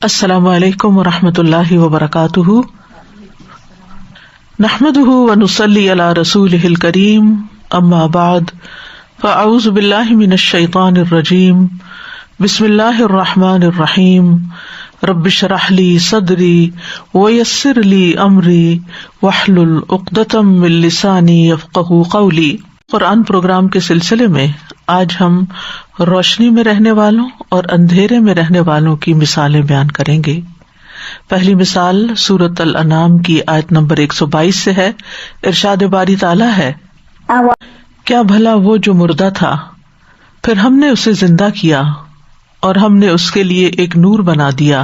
السلام علیکم ورحمۃ اللہ وبرکاتہ، نحمده ونصلی علی رسولہ الکریم، اما بعد فاعوذ باللہ من الشیطان الرجیم، بسم اللہ الرحمن الرحیم، رب اشرح لی صدری ویسر لی امری واحلل عقدۃ من لسانی یفقہوا قولی۔ قرآن پروگرام کے سلسلے میں آج ہم روشنی میں رہنے والوں اور اندھیرے میں رہنے والوں کی مثالیں بیان کریں گے۔ پہلی مثال سورۃ الانعام کی آیت نمبر 122 سے ہے۔ ارشاد باری تعالیٰ ہے، کیا بھلا وہ جو مردہ تھا پھر ہم نے اسے زندہ کیا اور ہم نے اس کے لیے ایک نور بنا دیا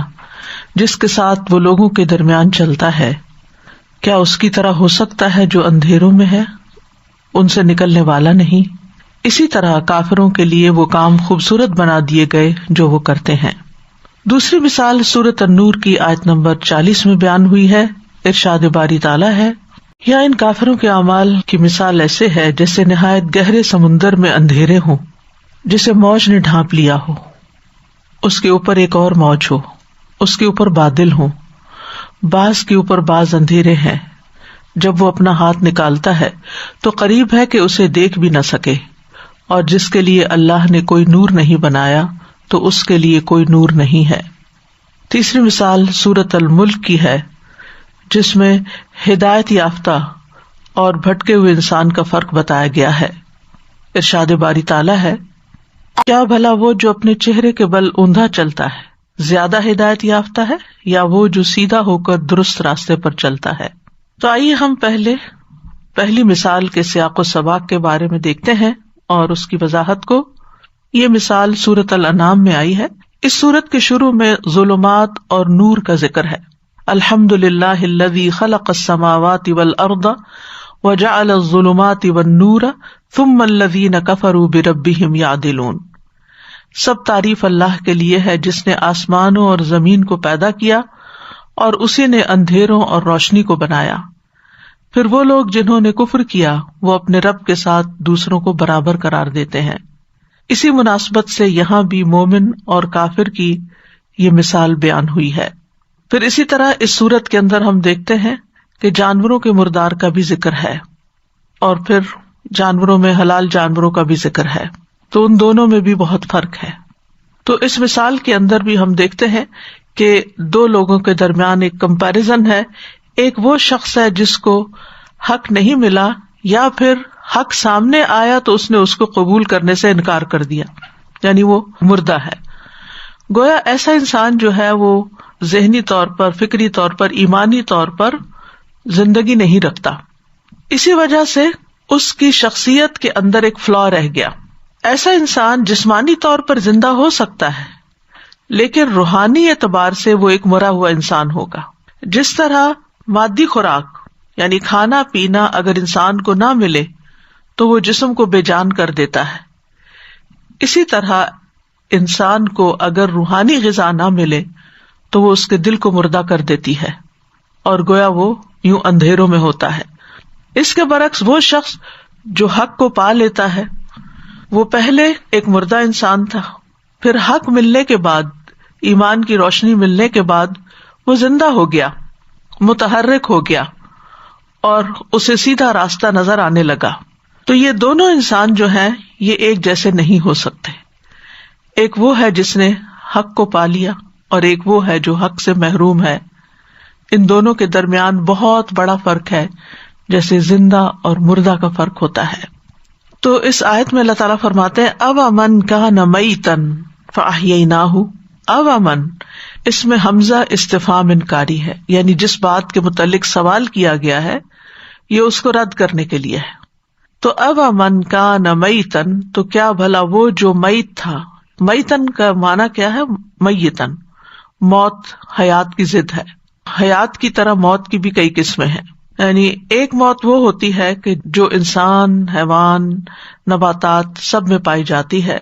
جس کے ساتھ وہ لوگوں کے درمیان چلتا ہے، کیا اس کی طرح ہو سکتا ہے جو اندھیروں میں ہے، ان سے نکلنے والا نہیں۔ اسی طرح کافروں کے لیے وہ کام خوبصورت بنا دیے گئے جو وہ کرتے ہیں۔ دوسری مثال سورۃ النور کی آیت نمبر 40 میں بیان ہوئی ہے۔ ارشاد باری تعالیٰ ہے، یا ان کافروں کے اعمال کی مثال ایسے ہے جیسے نہایت گہرے سمندر میں اندھیرے ہوں جسے موج نے ڈھانپ لیا ہو، اس کے اوپر ایک اور موج ہو، اس کے اوپر بادل ہوں، بعض کے اوپر بعض اندھیرے ہیں، جب وہ اپنا ہاتھ نکالتا ہے تو قریب ہے کہ اسے دیکھ بھی نہ سکے، اور جس کے لیے اللہ نے کوئی نور نہیں بنایا تو اس کے لیے کوئی نور نہیں ہے۔ تیسری مثال سورۃ الملک کی ہے جس میں ہدایت یافتہ اور بھٹکے ہوئے انسان کا فرق بتایا گیا ہے۔ ارشاد باری تعالیٰ ہے، کیا بھلا وہ جو اپنے چہرے کے بل اوندھا چلتا ہے زیادہ ہدایت یافتہ ہے یا وہ جو سیدھا ہو کر درست راستے پر چلتا ہے۔ تو آئیے ہم پہلی مثال کے سیاق و سباق کے بارے میں دیکھتے ہیں اور اس کی وضاحت کو۔ یہ مثال سورۃ الانعام میں آئی ہے۔ اس سورت کے شروع میں ظلمات اور نور کا ذکر ہے۔ الحمدللہ الذی خلق السماوات والارض وجعل الظلمات والنور ثم الذین کفروا بربہم یعدلون۔ سب تعریف اللہ کے لیے ہے جس نے آسمانوں اور زمین کو پیدا کیا اور اسی نے اندھیروں اور روشنی کو بنایا۔ پھر وہ لوگ جنہوں نے کفر کیا وہ اپنے رب کے ساتھ دوسروں کو برابر قرار دیتے ہیں۔ اسی مناسبت سے یہاں بھی مومن اور کافر کی یہ مثال بیان ہوئی ہے۔ پھر اسی طرح اس سورت کے اندر ہم دیکھتے ہیں کہ جانوروں کے مردار کا بھی ذکر ہے اور پھر جانوروں میں حلال جانوروں کا بھی ذکر ہے، تو ان دونوں میں بھی بہت فرق ہے۔ تو اس مثال کے اندر بھی ہم دیکھتے ہیں کہ دو لوگوں کے درمیان ایک کمپیریزن ہے۔ ایک وہ شخص ہے جس کو حق نہیں ملا یا پھر حق سامنے آیا تو اس نے اس کو قبول کرنے سے انکار کر دیا، یعنی وہ مردہ ہے۔ گویا ایسا انسان جو ہے وہ ذہنی طور پر، فکری طور پر، ایمانی طور پر زندگی نہیں رکھتا، اسی وجہ سے اس کی شخصیت کے اندر ایک فلا رہ گیا۔ ایسا انسان جسمانی طور پر زندہ ہو سکتا ہے لیکن روحانی اعتبار سے وہ ایک مرا ہوا انسان ہوگا۔ جس طرح مادی خوراک یعنی کھانا پینا اگر انسان کو نہ ملے تو وہ جسم کو بے جان کر دیتا ہے، اسی طرح انسان کو اگر روحانی غذا نہ ملے تو وہ اس کے دل کو مردہ کر دیتی ہے اور گویا وہ یوں اندھیروں میں ہوتا ہے۔ اس کے برعکس وہ شخص جو حق کو پا لیتا ہے، وہ پہلے ایک مردہ انسان تھا، پھر حق ملنے کے بعد، ایمان کی روشنی ملنے کے بعد وہ زندہ ہو گیا، متحرک ہو گیا اور اسے سیدھا راستہ نظر آنے لگا۔ تو یہ دونوں انسان جو ہیں یہ ایک جیسے نہیں ہو سکتے۔ ایک وہ ہے جس نے حق کو پا لیا اور ایک وہ ہے جو حق سے محروم ہے۔ ان دونوں کے درمیان بہت بڑا فرق ہے، جیسے زندہ اور مردہ کا فرق ہوتا ہے۔ تو اس آیت میں اللہ تعالیٰ فرماتے ہیں، اوامن کان میتن فاحییناہ۔ اوامن، اس میں حمزہ استفہام انکاری ہے، یعنی جس بات کے متعلق سوال کیا گیا ہے یہ اس کو رد کرنے کے لیے ہے۔ تو اوامن کان میتن، تو کیا بھلا وہ جو میت تھا۔ میتن کا معنی کیا ہے؟ میتن، موت حیات کی ضد ہے۔ حیات کی طرح موت کی بھی کئی قسمیں ہیں، یعنی ایک موت وہ ہوتی ہے کہ جو انسان، حیوان، نباتات سب میں پائی جاتی ہے۔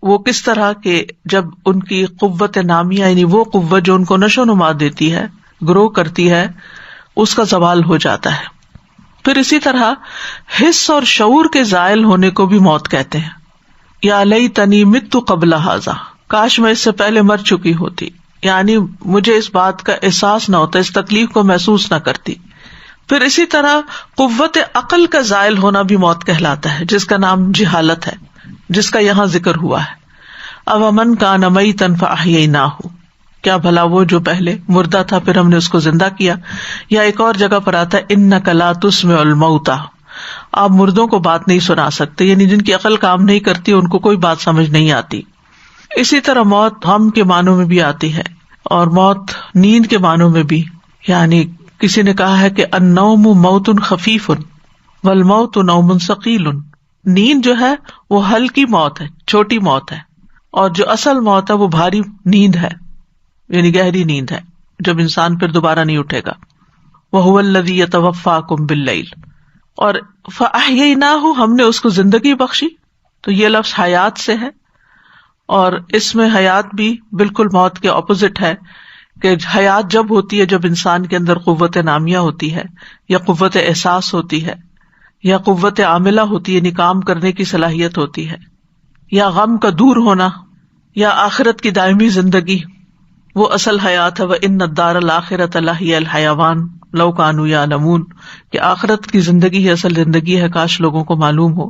وہ کس طرح کہ جب ان کی قوت نامیہ یعنی وہ قوت جو ان کو نشو و نما دیتی ہے، گرو کرتی ہے، اس کا زوال ہو جاتا ہے۔ پھر اسی طرح حس اور شعور کے زائل ہونے کو بھی موت کہتے ہیں۔ یا لیتنی مت قبل ھذا، کاش میں اس سے پہلے مر چکی ہوتی۔ یعنی مجھے اس بات کا احساس نہ ہوتا، اس تکلیف کو محسوس نہ کرتی. پھر اسی طرح قوت عقل کا زائل ہونا بھی موت کہلاتا ہے، جس کا نام جہالت ہے، جس کا یہاں ذکر ہوا ہے. اومن کان میتا فاحییناہ، کیا بھلا وہ جو پہلے مردہ تھا پھر ہم نے اس کو زندہ کیا. یا ایک اور جگہ پر آتا ہے انک لا تسمع الموتى، آپ مردوں کو بات نہیں سنا سکتے، یعنی جن کی عقل کام نہیں کرتی ان کو کوئی بات سمجھ نہیں آتی. اسی طرح موت غم کے معنوں میں بھی آتی ہے اور موت نیند کے معنوں میں بھی. یعنی کسی نے کہا ہے کہ النوم موت خفیف والموت نوم ثقیل، نیند جو ہے وہ ہلکی موت ہے، چھوٹی موت ہے، اور جو اصل موت ہے وہ بھاری نیند ہے، یعنی گہری نیند ہے جب انسان پھر دوبارہ نہیں اٹھے گا. وَهُوَ الَّذِي يَتَوَفَّاكُمْ بِاللَّيْلِ، اور فَأَحْيَيْنَاهُ، ہم نے اس کو زندگی بخشی. تو یہ لفظ حیات سے ہے، اور اس میں حیات بھی بالکل موت کے اپوزٹ ہے، کہ حیات جب ہوتی ہے جب انسان کے اندر قوت نامیہ ہوتی ہے، یا قوت احساس ہوتی ہے، یا قوت عاملہ ہوتی ہے، یعنی کام کرنے کی صلاحیت ہوتی ہے، یا غم کا دور ہونا، یا آخرت کی دائمی زندگی، وہ اصل حیات ہے. وَإِنَّ الدَّارَ الْآخِرَةَ لَهِيَ الْحَيَوَانُ لَوْ كَانُوا يَعْلَمُونَ، کہ آخرت کی زندگی ہی اصل زندگی ہے، کاش لوگوں کو معلوم ہو.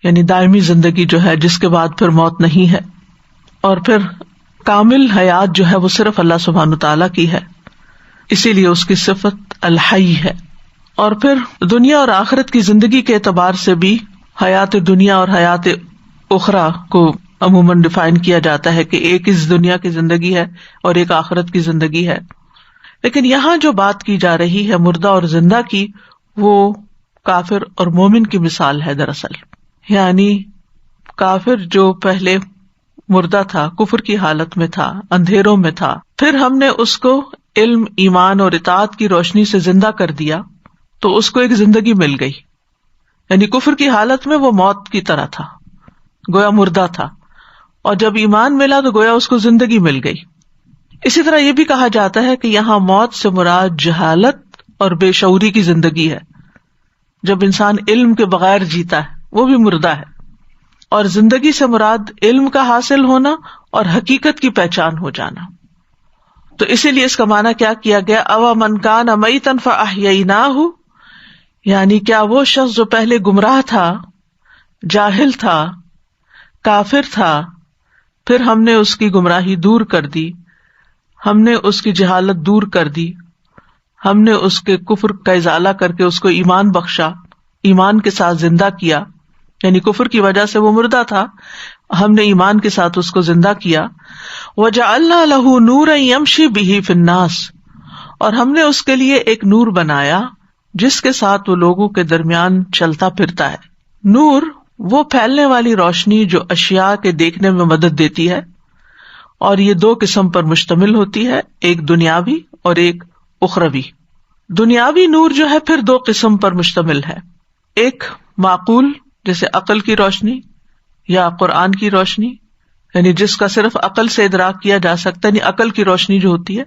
یعنی دائمی زندگی جو ہے جس کے بعد پھر موت نہیں ہے. اور پھر کامل حیات جو ہے وہ صرف اللہ سبحانہ تعالیٰ کی ہے، اسی لیے اس کی صفت الحی ہے. اور پھر دنیا اور آخرت کی زندگی کے اعتبار سے بھی حیات دنیا اور حیات اخرى کو عموماً ڈیفائن کیا جاتا ہے کہ ایک اس دنیا کی زندگی ہے اور ایک آخرت کی زندگی ہے. لیکن یہاں جو بات کی جا رہی ہے مردہ اور زندہ کی، وہ کافر اور مومن کی مثال ہے دراصل. یعنی کافر جو پہلے مردہ تھا، کفر کی حالت میں تھا، اندھیروں میں تھا، پھر ہم نے اس کو علم، ایمان اور اطاعت کی روشنی سے زندہ کر دیا تو اس کو ایک زندگی مل گئی. یعنی کفر کی حالت میں وہ موت کی طرح تھا، گویا مردہ تھا، اور جب ایمان ملا تو گویا اس کو زندگی مل گئی. اسی طرح یہ بھی کہا جاتا ہے کہ یہاں موت سے مراد جہالت اور بے شعوری کی زندگی ہے. جب انسان علم کے بغیر جیتا ہے وہ بھی مردہ ہے، اور زندگی سے مراد علم کا حاصل ہونا اور حقیقت کی پہچان ہو جانا. تو اسی لیے اس کا معنی کیا کیا گیا، او من کان میتا فاحییناہ، یعنی کیا وہ شخص جو پہلے گمراہ تھا، جاہل تھا، کافر تھا، پھر ہم نے اس کی گمراہی دور کر دی، ہم نے اس کی جہالت دور کر دی، ہم نے اس کے کفر کا ازالہ کر کے اس کو ایمان بخشا، ایمان کے ساتھ زندہ کیا. یعنی کفر کی وجہ سے وہ مردہ تھا، ہم نے ایمان کے ساتھ اس کو زندہ کیا. وَجَعَلْنَا لَهُ نُورًا يَمْشِي بِهِ فِي النَّاسِ، اور ہم نے اس کے لیے ایک نور بنایا جس کے ساتھ وہ لوگوں کے درمیان چلتا پھرتا ہے. نور وہ پھیلنے والی روشنی جو اشیاء کے دیکھنے میں مدد دیتی ہے، اور یہ دو قسم پر مشتمل ہوتی ہے، ایک دنیاوی اور ایک اخروی. دنیاوی نور جو ہے پھر دو قسم پر مشتمل ہے، ایک معقول جیسے عقل کی روشنی یا قرآن کی روشنی، یعنی جس کا صرف عقل سے ادراک کیا جا سکتا ہے، یعنی عقل کی روشنی جو ہوتی ہے،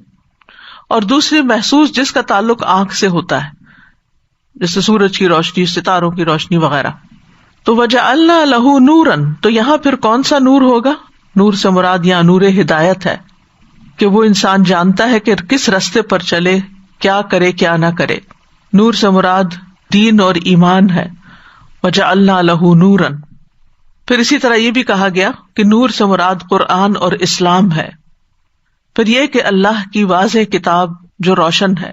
اور دوسری محسوس جس کا تعلق آنکھ سے ہوتا ہے، جیسے سورج کی روشنی، ستاروں کی روشنی وغیرہ. تو وجعلنا لہ نوراً، تو یہاں پھر کون سا نور ہوگا؟ نور سے مراد یہاں نور ہدایت ہے، کہ وہ انسان جانتا ہے کہ کس رستے پر چلے، کیا کرے کیا نہ کرے. نور سے مراد دین اور ایمان ہے. وجعلنا لہ نوراً. پھر اسی طرح یہ بھی کہا گیا کہ نور سے مراد قرآن اور اسلام ہے. پھر یہ کہ اللہ کی واضح کتاب جو روشن ہے.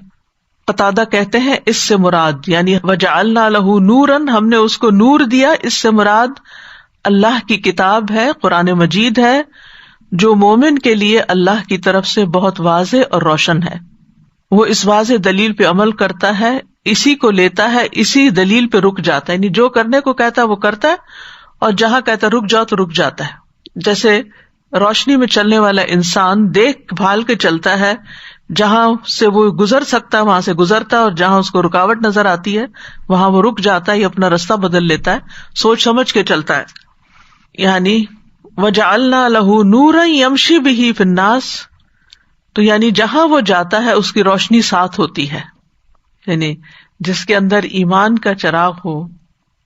قتادہ کہتے ہیں اس سے مراد یعنی وجعلنا لہ نوراً، ہم نے اس کو نور دیا، اس سے مراد اللہ کی کتاب ہے، قرآن مجید ہے، جو مومن کے لیے اللہ کی طرف سے بہت واضح اور روشن ہے. وہ اس واضح دلیل پہ عمل کرتا ہے، اسی کو لیتا ہے، اسی دلیل پہ رک جاتا ہے، یعنی جو کرنے کو کہتا ہے وہ کرتا ہے، اور جہاں کہتا ہے رک جاؤ تو رک جاتا ہے. جیسے روشنی میں چلنے والا انسان دیکھ بھال کے چلتا ہے، جہاں سے وہ گزر سکتا ہے وہاں سے گزرتا ہے، اور جہاں اس کو رکاوٹ نظر آتی ہے وہاں وہ رک جاتا ہے یا اپنا رستہ بدل لیتا ہے، سوچ سمجھ کے چلتا ہے. یعنی وجعلنا لہ نورا یمشی بہ فی الناس، تو یعنی جہاں وہ جاتا ہے اس کی روشنی ساتھ ہوتی ہے. یعنی جس کے اندر ایمان کا چراغ ہو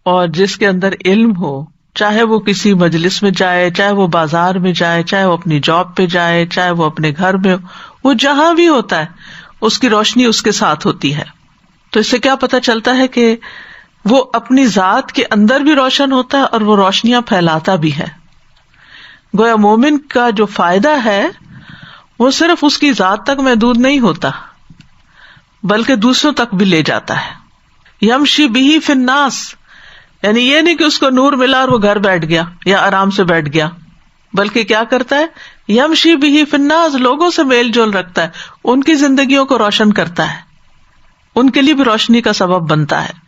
اور جس کے اندر علم ہو چاہے وہ کسی مجلس میں جائے، چاہے وہ بازار میں جائے، چاہے وہ اپنی جاب پہ جائے، چاہے وہ اپنے گھر میں، وہ جہاں بھی ہوتا ہے اس کی روشنی اس کے ساتھ ہوتی ہے. تو اس سے کیا پتہ چلتا ہے کہ وہ اپنی ذات کے اندر بھی روشن ہوتا ہے اور وہ روشنیاں پھیلاتا بھی ہے. گویا مومن کا جو فائدہ ہے وہ صرف اس کی ذات تک محدود نہیں ہوتا بلکہ دوسروں تک بھی لے جاتا ہے. یمشی بہ فی الناس، یعنی یہ نہیں کہ اس کو نور ملا اور وہ گھر بیٹھ گیا یا آرام سے بیٹھ گیا، بلکہ کیا کرتا ہے، یمشی بہ فی الناس، لوگوں سے میل جول رکھتا ہے، ان کی زندگیوں کو روشن کرتا ہے، ان کے لیے بھی روشنی کا سبب بنتا ہے.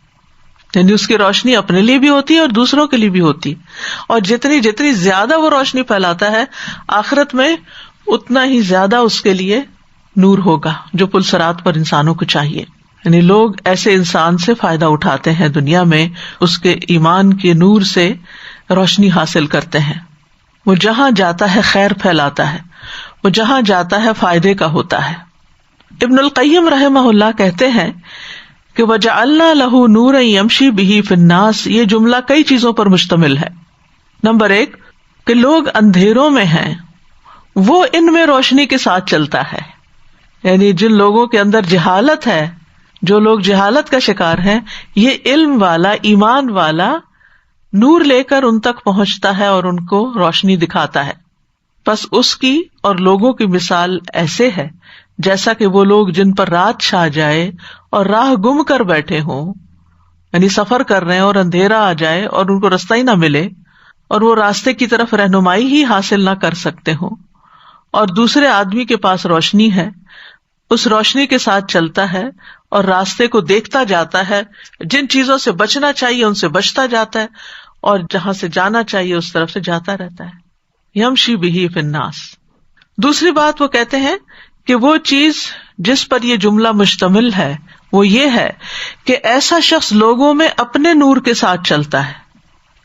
یعنی اس کی روشنی اپنے لیے بھی ہوتی ہے اور دوسروں کے لیے بھی ہوتی ہے، اور جتنی زیادہ وہ روشنی پھیلاتا ہے آخرت میں اتنا ہی زیادہ اس کے لیے نور ہوگا جو پل صراط پر انسانوں کو چاہیے. یعنی لوگ ایسے انسان سے فائدہ اٹھاتے ہیں دنیا میں، اس کے ایمان کے نور سے روشنی حاصل کرتے ہیں. وہ جہاں جاتا ہے خیر پھیلاتا ہے، وہ جہاں جاتا ہے فائدے کا ہوتا ہے. ابن القیم رحمہ اللہ کہتے ہیں کہ وَجَعَلْنَا لَهُ نُورًا يَمْشِي بِهِ فِي النَّاسِ، یہ جملہ کئی چیزوں پر مشتمل ہے. نمبر 1 کہ لوگ اندھیروں میں ہیں، وہ ان میں روشنی کے ساتھ چلتا ہے. یعنی جن لوگوں کے اندر جہالت ہے، جو لوگ جہالت کا شکار ہیں، یہ علم والا، ایمان والا نور لے کر ان تک پہنچتا ہے اور ان کو روشنی دکھاتا ہے. بس اس کی اور لوگوں کی مثال ایسے ہے جیسا کہ وہ لوگ جن پر رات چھا جائے اور راہ گم کر بیٹھے ہوں، یعنی سفر کر رہے ہیں اور اندھیرا آ جائے اور ان کو رستہ ہی نہ ملے اور وہ راستے کی طرف رہنمائی ہی حاصل نہ کر سکتے ہوں، اور دوسرے آدمی کے پاس روشنی ہے، اس روشنی کے ساتھ چلتا ہے اور راستے کو دیکھتا جاتا ہے، جن چیزوں سے بچنا چاہیے ان سے بچتا جاتا ہے اور جہاں سے جانا چاہیے اس طرف سے جاتا رہتا ہے. یمشی بہ فی الناس. دوسری بات وہ کہتے ہیں کہ وہ چیز جس پر یہ جملہ مشتمل ہے وہ یہ ہے کہ ایسا شخص لوگوں میں اپنے نور کے ساتھ چلتا ہے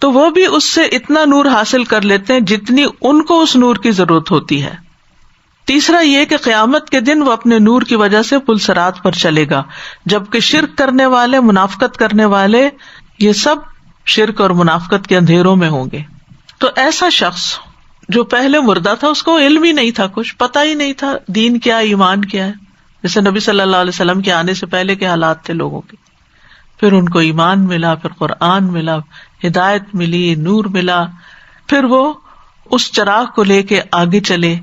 تو وہ بھی اس سے اتنا نور حاصل کر لیتے ہیں جتنی ان کو اس نور کی ضرورت ہوتی ہے. تیسرا یہ کہ قیامت کے دن وہ اپنے نور کی وجہ سے پل صراط پر چلے گا، جبکہ شرک کرنے والے، منافقت کرنے والے، یہ سب شرک اور منافقت کے اندھیروں میں ہوں گے. تو ایسا شخص جو پہلے مردہ تھا، اس کو علم ہی نہیں تھا، کچھ پتہ ہی نہیں تھا دین کیا، ایمان کیا ہے، جیسے نبی صلی اللہ علیہ وسلم کے آنے سے پہلے کے حالات تھے لوگوں کے. پھر ان کو ایمان ملا، پھر قرآن ملا، ہدایت ملی، نور ملا، پھر وہ اس چراغ کو لے کے آگے چلے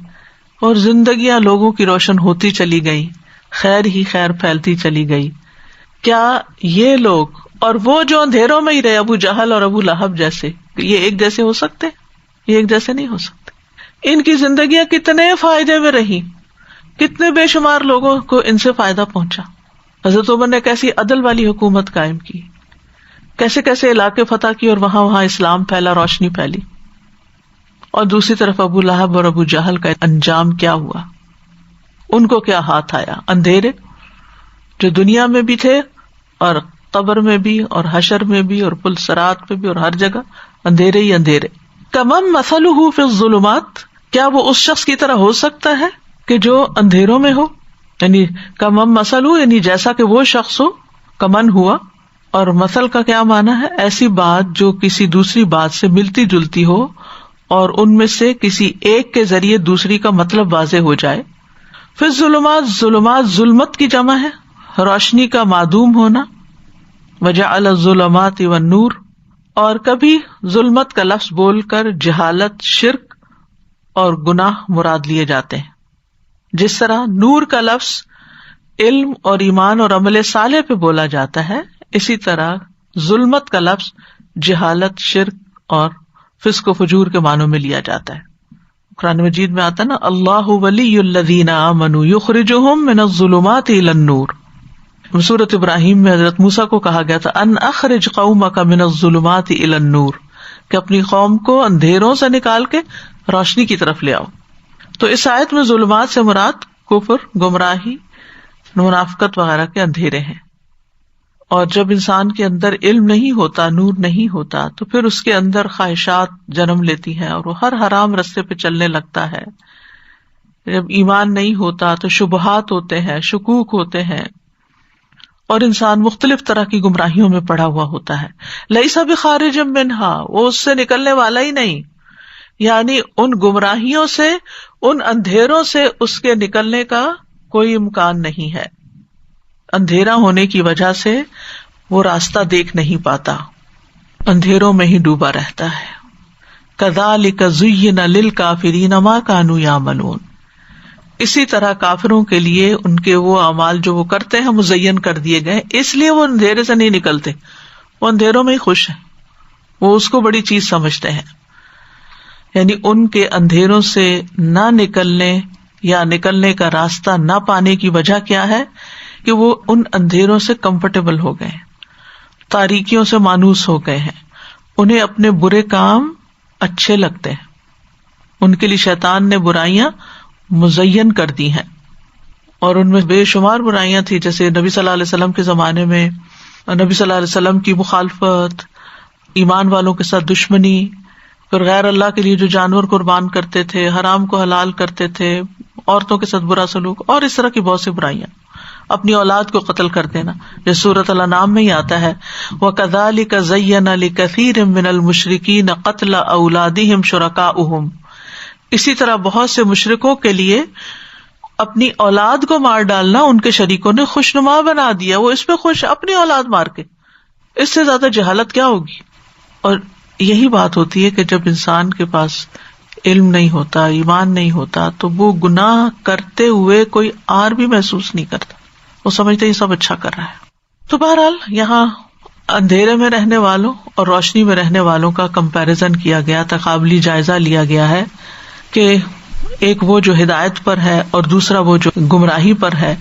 اور زندگیاں لوگوں کی روشن ہوتی چلی گئی، خیر ہی خیر پھیلتی چلی گئی. کیا یہ لوگ اور وہ جو اندھیروں میں ہی رہے، ابو جہل اور ابو لہب جیسے، یہ ایک جیسے ہو سکتے؟ یہ ایک جیسے نہیں ہو سکتے. ان کی زندگیاں کتنے فائدے میں رہی، کتنے بے شمار لوگوں کو ان سے فائدہ پہنچا. حضرت عمر نے کیسی عدل والی حکومت قائم کی، کیسے کیسے علاقے فتح کی اور وہاں اسلام پھیلا، روشنی پھیلی. اور دوسری طرف ابو لہب اور ابو جہل کا انجام کیا ہوا، ان کو کیا ہاتھ آیا؟ اندھیرے جو دنیا میں بھی تھے اور قبر میں بھی اور حشر میں بھی اور پل صراط پہ بھی اور ہر جگہ اندھیرے ہی اندھیرے. کمم مثلہ فی الظلمات، کیا وہ اس شخص کی طرح ہو سکتا ہے کہ جو اندھیروں میں ہو؟ یعنی کمم مثلہ یعنی جیسا کہ وہ شخص ہو، کمن ہوا. اور مثل کا کیا معنی ہے؟ ایسی بات جو کسی دوسری بات سے ملتی جلتی ہو اور ان میں سے کسی ایک کے ذریعے دوسری کا مطلب واضح ہو جائے. فی الظلمات، ظلمات ظلمت کی جمع ہے، روشنی کا معدوم ہونا. وجعل الظلمات والنور، اور کبھی ظلمت کا لفظ بول کر جہالت، شرک اور گناہ مراد لیے جاتے ہیں. جس طرح نور کا لفظ علم اور ایمان اور عمل صالح پہ بولا جاتا ہے، اسی طرح ظلمت کا لفظ جہالت، شرک اور فسق و فجور کے معنوں میں لیا جاتا ہے. قرآن مجید میں آتا نا، اللہ ولی الذین آمنوا یخرجہم من الظلمات الی النور. سورۃ ابراہیم میں حضرت موسیٰ کو کہا گیا تھا ان اخرج قومک من الظلمات الی النور، کہ اپنی قوم کو اندھیروں سے نکال کے روشنی کی طرف لے آؤ. تو اس آیت میں ظلمات سے مراد کفر، گمراہی، منافقت وغیرہ کے اندھیرے ہیں. اور جب انسان کے اندر علم نہیں ہوتا، نور نہیں ہوتا، تو پھر اس کے اندر خواہشات جنم لیتی ہیں اور وہ ہر حرام رستے پہ چلنے لگتا ہے. جب ایمان نہیں ہوتا تو شبہات ہوتے ہیں، شکوک ہوتے ہیں، اور انسان مختلف طرح کی گمراہیوں میں پڑا ہوا ہوتا ہے. لیس بخارج منہا، وہ اس سے نکلنے والا ہی نہیں، یعنی ان گمراہیوں سے، ان اندھیروں سے اس کے نکلنے کا کوئی امکان نہیں ہے. اندھیرا ہونے کی وجہ سے وہ راستہ دیکھ نہیں پاتا، اندھیروں میں ہی ڈوبا رہتا ہے. کذالک زین للکافرین ما کانوا یعملون، اسی طرح کافروں کے لیے ان کے وہ اعمال جو وہ کرتے ہیں مزین کر دیے گئے، اس لیے وہ اندھیرے سے نہیں نکلتے، وہ اندھیروں میں ہی خوش ہیں، وہ اس کو بڑی چیز سمجھتے ہیں. یعنی ان کے اندھیروں سے نہ نکلنے یا نکلنے کا راستہ نہ پانے کی وجہ کیا ہے کہ وہ ان اندھیروں سے کمفرٹیبل ہو گئے، تاریکیوں سے مانوس ہو گئے ہیں، انہیں اپنے برے کام اچھے لگتے ہیں. ان کے لیے شیطان نے برائیاں مزین کر دی ہیں، اور ان میں بے شمار برائیاں تھی، جیسے نبی صلی اللہ علیہ وسلم کے زمانے میں نبی صلی اللہ علیہ وسلم کی مخالفت، ایمان والوں کے ساتھ دشمنی، پھر غیر اللہ کے لیے جو جانور قربان کرتے تھے، حرام کو حلال کرتے تھے، عورتوں کے ساتھ برا سلوک، اور اس طرح کی بہت سی برائیاں، اپنی اولاد کو قتل کر دینا، جیسے سورۃ الانعام میں ہی آتا ہے وَكَذَلِكَ زَيَّنَ لِكَثِيرٍ مِّنَ الْمُشْرِكِينَ قَتْلَ أَوْلَادِهِمْ شُرَكَاؤُهُمْ. اسی طرح بہت سے مشرکوں کے لیے اپنی اولاد کو مار ڈالنا ان کے شریکوں نے خوشنما بنا دیا، وہ اس پہ خوش، اپنی اولاد مار کے. اس سے زیادہ جہالت کیا ہوگی؟ اور یہی بات ہوتی ہے کہ جب انسان کے پاس علم نہیں ہوتا، ایمان نہیں ہوتا، تو وہ گناہ کرتے ہوئے کوئی آر بھی محسوس نہیں کرتا، وہ سمجھتے ہی سب اچھا کر رہا ہے. تو بہرحال یہاں اندھیرے میں رہنے والوں اور روشنی میں رہنے والوں کا کمپیریزن کیا گیا، تقابلی جائزہ لیا گیا ہے کہ ایک وہ جو ہدایت پر ہے اور دوسرا وہ جو گمراہی پر ہے،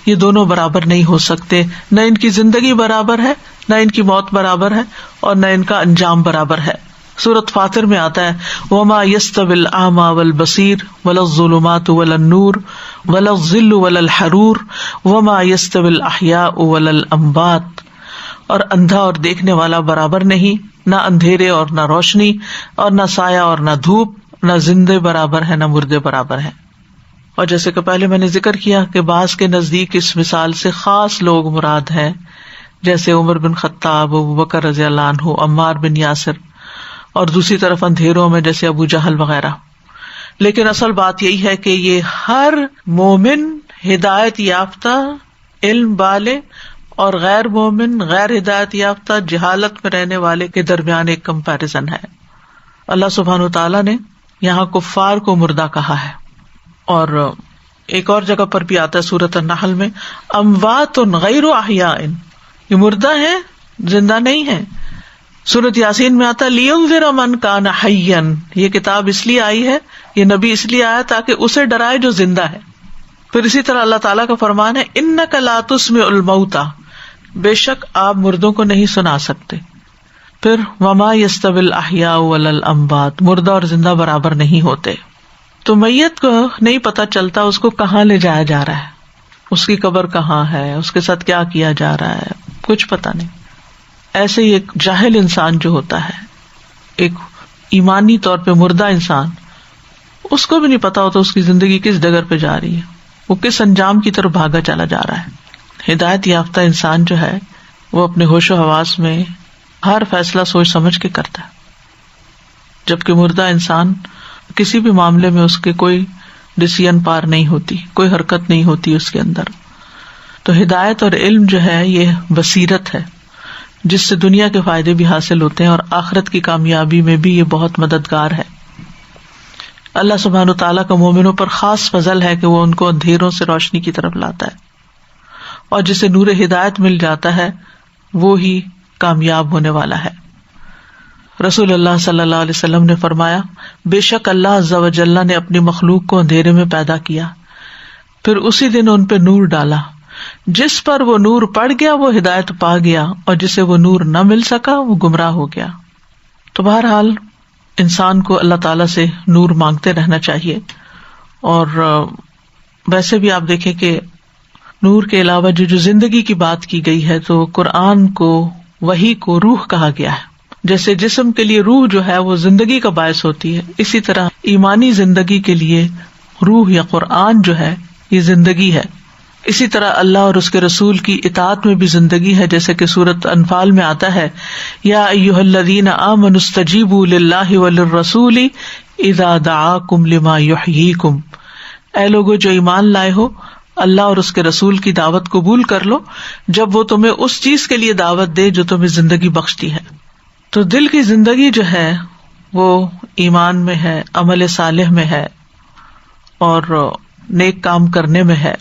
یہ دونوں برابر نہیں ہو سکتے، نہ ان کی زندگی برابر ہے، نہ ان کی موت برابر ہے، اور نہ ان کا انجام برابر ہے. سورۃ فاطر میں آتا ہے وَمَا يَسْتَوِي الْأَعْمَى وَالْبَصِيرُ وَلَا الظُّلُمَاتُ وَلَا النُّورُ وَلَا الظِّلُّ وَلَا الْحَرُورُ وَمَا يَسْتَوِي الْأَحْيَاءُ وَلَا الْأَمْوَاتُ. اور اندھا اور دیکھنے والا برابر نہیں، نہ اندھیرے اور نہ روشنی، اور نہ سایہ اور نہ دھوپ، نہ زندے برابر ہے نہ مردے برابر ہیں. اور جیسے کہ پہلے میں نے ذکر کیا کہ بعض کے نزدیک اس مثال سے خاص لوگ مراد ہیں، جیسے عمر بن خطاب، ابوبکر رضی اللہ عنہ، عمار بن یاسر، اور دوسری طرف اندھیروں میں جیسے ابو جہل وغیرہ. لیکن اصل بات یہی ہے کہ یہ ہر مومن ہدایت یافتہ، علم والے، اور غیر مومن، غیر ہدایت یافتہ، جہالت میں رہنے والے کے درمیان ایک کمپیریزن ہے. اللہ سبحانہ وتعالیٰ نے یہاں کفار کو مردہ کہا ہے، اور ایک اور جگہ پر بھی آتا ہے سورۃ النحل میں اموات غیر احیاء، یہ مردہ ہیں، زندہ نہیں ہیں. سورۃ یاسین میں آتا ہے لینذر من کان حیا، یہ کتاب اس لیے آئی ہے، یہ نبی اس لیے آیا تاکہ اسے ڈرائے جو زندہ ہے. پھر اسی طرح اللہ تعالیٰ کا فرمان ہے انک لا تسمع الموتى، بے شک آپ مردوں کو نہیں سنا سکتے. پھر وما یستوی الاحیاء ولا الاموات، مردہ اور زندہ برابر نہیں ہوتے. تو میت کو نہیں پتہ چلتا اس کو کہاں لے جایا جا رہا ہے، اس کی قبر کہاں ہے، اس کے ساتھ کیا کیا جا رہا ہے، کچھ پتہ نہیں. ایسے ہی ایک جاہل انسان جو ہوتا ہے، ایک ایمانی طور پہ مردہ انسان، اس کو بھی نہیں پتا ہوتا اس کی زندگی کس ڈگر پہ جا رہی ہے، وہ کس انجام کی طرف بھاگا چلا جا رہا ہے. ہدایت یافتہ انسان جو ہے وہ اپنے ہوش و حواس میں ہر فیصلہ سوچ سمجھ کے کرتا ہے، جبکہ مردہ انسان کسی بھی معاملے میں اس کے کوئی ڈیسیژن پار نہیں ہوتی، کوئی حرکت نہیں ہوتی اس کے اندر. تو ہدایت اور علم جو ہے یہ بصیرت ہے جس سے دنیا کے فائدے بھی حاصل ہوتے ہیں اور آخرت کی کامیابی میں بھی یہ بہت مددگار ہے. اللہ سبحانہ وتعالیٰ کا مومنوں پر خاص فضل ہے کہ وہ ان کو اندھیروں سے روشنی کی طرف لاتا ہے، اور جسے نور ہدایت مل جاتا ہے وہ ہی کامیاب ہونے والا ہے. رسول اللہ صلی اللہ علیہ وسلم نے فرمایا بے شک اللہ عز و جل نے اپنی مخلوق کو اندھیرے میں پیدا کیا، پھر اسی دن ان پہ نور ڈالا، جس پر وہ نور پڑ گیا وہ ہدایت پا گیا، اور جسے وہ نور نہ مل سکا وہ گمراہ ہو گیا. تو بہرحال انسان کو اللہ تعالیٰ سے نور مانگتے رہنا چاہیے. اور ویسے بھی آپ دیکھیں کہ نور کے علاوہ جو زندگی کی بات کی گئی ہے تو قرآن کو، وحی کو روح کہا گیا ہے. جیسے جسم کے لیے روح جو ہے وہ زندگی کا باعث ہوتی ہے، اسی طرح ایمانی زندگی کے لیے روح یا قرآن جو ہے یہ زندگی ہے. اسی طرح اللہ اور اس کے رسول کی اطاعت میں بھی زندگی ہے، جیسے کہ سورۃ انفال میں آتا ہے، یا ایھا الذین آمنوا استجیبوا للہ وللرسول اذا دعاکم لما یحییکم، اے لوگو جو ایمان لائے ہو، اللہ اور اس کے رسول کی دعوت قبول کر لو جب وہ تمہیں اس چیز کے لیے دعوت دے جو تمہیں زندگی بخشتی ہے۔ تو دل کی زندگی جو ہے وہ ایمان میں ہے، عمل صالح میں ہے، اور نیک کام کرنے میں ہے۔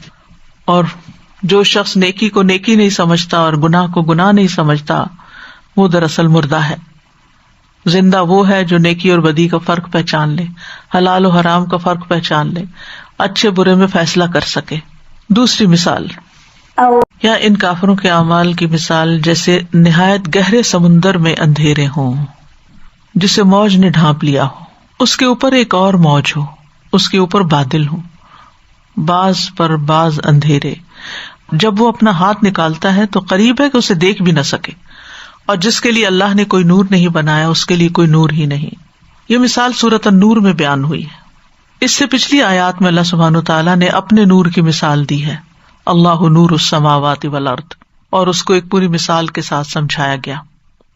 اور جو شخص نیکی کو نیکی نہیں سمجھتا اور گناہ کو گناہ نہیں سمجھتا، وہ دراصل مردہ ہے۔ زندہ وہ ہے جو نیکی اور بدی کا فرق پہچان لے، حلال و حرام کا فرق پہچان لے، اچھے برے میں فیصلہ کر سکے۔ دوسری مثال، یا ان کافروں کے اعمال کی مثال جیسے نہایت گہرے سمندر میں اندھیرے ہوں جسے موج نے ڈھانپ لیا ہو، اس کے اوپر ایک اور موج ہو، اس کے اوپر بادل ہوں، باز پر باز اندھیرے۔ جب وہ اپنا ہاتھ نکالتا ہے تو قریب ہے کہ اسے دیکھ بھی نہ سکے، اور جس کے لیے اللہ نے کوئی نور نہیں بنایا اس کے لیے کوئی نور ہی نہیں۔ یہ مثال سورۃ النور میں بیان ہوئی ہے۔ اس سے پچھلی آیات میں اللہ سبحانہ تعالیٰ نے اپنے نور کی مثال دی ہے، اللہ نور السماوات والارض، اور اس کو ایک پوری مثال کے ساتھ سمجھایا گیا۔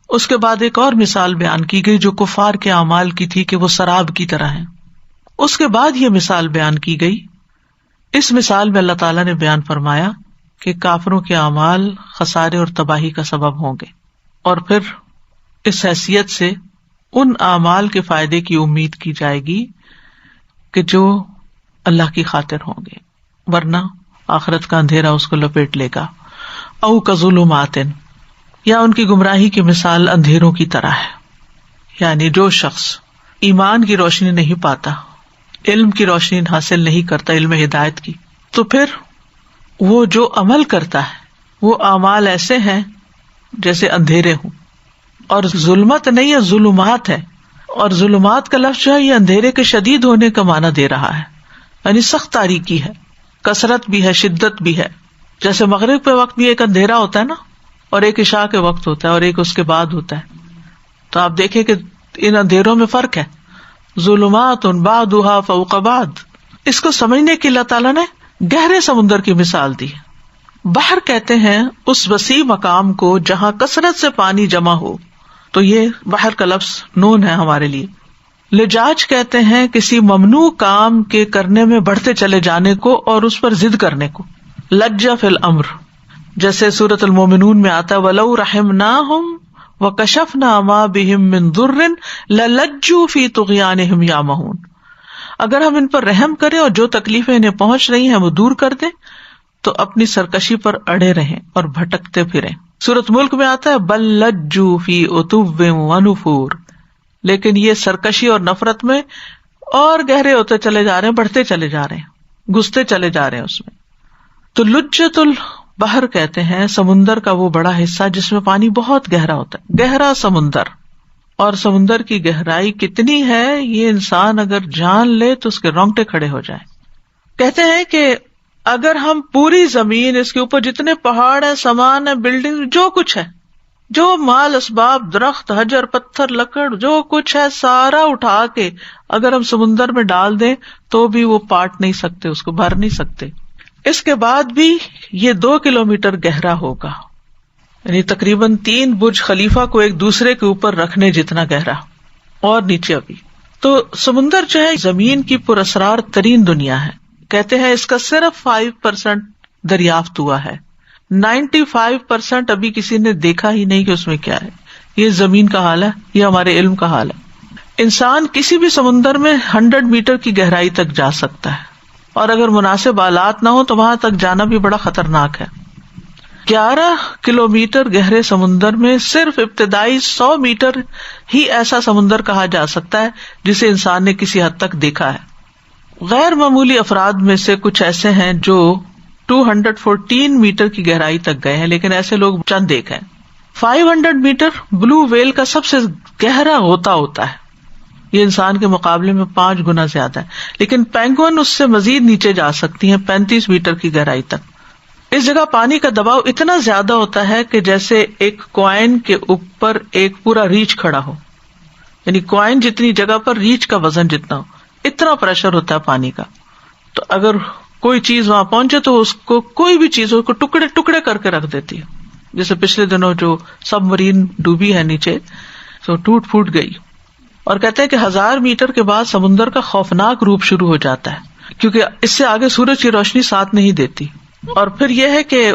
اس کے بعد ایک اور مثال بیان کی گئی جو کفار کے اعمال کی تھی کہ وہ سراب کی طرح ہیں۔ اس کے بعد یہ مثال بیان کی گئی۔ اس مثال میں اللہ تعالیٰ نے بیان فرمایا کہ کافروں کے اعمال خسارے اور تباہی کا سبب ہوں گے، اور پھر اس حیثیت سے ان اعمال کے فائدے کی امید کی جائے گی کہ جو اللہ کی خاطر ہوں گے، ورنہ آخرت کا اندھیرا اس کو لپیٹ لے گا۔ او کظلمات، یا ان کی گمراہی کی مثال اندھیروں کی طرح ہے، یعنی جو شخص ایمان کی روشنی نہیں پاتا، علم کی روشنی حاصل نہیں کرتا، علم ہدایت کی، تو پھر وہ جو عمل کرتا ہے وہ اعمال ایسے ہیں جیسے اندھیرے ہوں، اور ظلمت نہیں ہے، ظلمات ہے، اور ظلمات کا لفظ جو ہے یہ اندھیرے کے شدید ہونے کا معنی دے رہا ہے، یعنی سخت تاریکی ہے، کثرت بھی ہے، شدت بھی ہے۔ جیسے مغرب کے وقت بھی ایک اندھیرا ہوتا ہے نا، اور ایک عشاء کے وقت ہوتا ہے، اور ایک اس کے بعد ہوتا ہے، تو آپ دیکھیں کہ ان اندھیروں میں فرق ہے، ظلمات بعضها فوق بعض۔ اس کو سمجھنے کے اللہ تعالیٰ نے گہرے سمندر کی مثال دی ہے۔ بحر کہتے ہیں اس وسیع مقام کو جہاں کثرت سے پانی جمع ہو، تو یہ بحر کا لفظ نون ہے ہمارے لیے۔ لجاج کہتے ہیں کسی ممنوع کام کے کرنے میں بڑھتے چلے جانے کو اور اس پر ضد کرنے کو، لج فی الامر، جیسے سورۃ المومنون میں آتا ہے وَلَوْ رَحِمْنَاهُمْ وَكَشَفْنَا مَا بِهِمْ مِنْ ضُرٍّ لَلَجُّوا فِي طُغْيَانِهِمْ يَعْمَهُونَ، اگر ہم ان پر رحم کریں اور جو تکلیفیں انہیں پہنچ رہی ہیں وہ دور کر دیں تو اپنی سرکشی پر اڑے رہیں اور بھٹکتے پھریں۔ سورۃ ملک میں آتا ہے بل لجوا فی عتو ونفور، لیکن یہ سرکشی اور نفرت میں اور گہرے ہوتے چلے جا رہے ہیں، بڑھتے چلے جا رہے ہیں، گھستے چلے جا رہے ہیں اس میں۔ تو لجۃ البحر کہتے ہیں سمندر کا وہ بڑا حصہ جس میں پانی بہت گہرا ہوتا ہے، گہرا سمندر۔ اور سمندر کی گہرائی کتنی ہے یہ انسان اگر جان لے تو اس کے رونگٹے کھڑے ہو جائیں۔ کہتے ہیں کہ اگر ہم پوری زمین، اس کے اوپر جتنے پہاڑ ہیں، سامان ہے، بلڈنگ، جو کچھ ہے، جو مال اسباب، درخت، حجر، پتھر، لکڑ، جو کچھ ہے سارا اٹھا کے اگر ہم سمندر میں ڈال دیں تو بھی وہ پاٹ نہیں سکتے، اس کو بھر نہیں سکتے۔ اس کے بعد بھی یہ 2 کلومیٹر گہرا ہوگا، یعنی تقریباً 3 برج خلیفہ کو ایک دوسرے کے اوپر رکھنے جتنا گہرا، اور نیچے ابھی۔ تو سمندر جو ہے زمین کی پراسرار ترین دنیا ہے۔ کہتے ہیں اس کا صرف 5% دریافت ہوا ہے، 95% ابھی کسی نے دیکھا ہی نہیں کہ اس میں کیا ہے۔ یہ زمین کا حال ہے، یہ ہمارے علم کا حال ہے۔ انسان کسی بھی سمندر میں 100 میٹر کی گہرائی تک جا سکتا ہے، اور اگر مناسب آلات نہ ہو تو وہاں تک جانا بھی بڑا خطرناک ہے۔ 11 کلومیٹر گہرے سمندر میں صرف ابتدائی 100 میٹر ہی ایسا سمندر کہا جا سکتا ہے جسے انسان نے کسی حد تک دیکھا ہے۔ غیر معمولی افراد میں سے کچھ ایسے ہیں جو 214 میٹر کی گہرائی تک گئے ہیں، لیکن ایسے لوگ چند ایک ہیں۔ 500 میٹر بلو ویل کا سب سے گہرا ہوتا ہے، یہ انسان کے مقابلے میں 5 گنا زیادہ ہے، لیکن پینگوئن اس سے مزید نیچے جا سکتی ہیں 35 میٹر کی گہرائی تک۔ اس جگہ پانی کا دباؤ اتنا زیادہ ہوتا ہے کہ جیسے ایک کوائن کے اوپر ایک پورا ریچھ کھڑا ہو، یعنی کوائن جتنی جگہ پر ریچھ کا وزن جتنا ہو، اتنا پریشر ہوتا ہے پانی کا۔ تو اگر کوئی چیز وہاں پہنچے تو اس کو کوئی بھی چیز کو ٹکڑے ٹکڑے کر کے رکھ دیتی ہے. جیسے پچھلے دنوں جو سب مرین ڈوبی ہے نیچے تو ٹوٹ پھوٹ گئی. اور کہتے ہیں کہ 1000 میٹر کے بعد سمندر کا خوفناک روپ شروع ہو جاتا ہے کیونکہ اس سے آگے سورج کی روشنی ساتھ نہیں دیتی. اور پھر یہ ہے کہ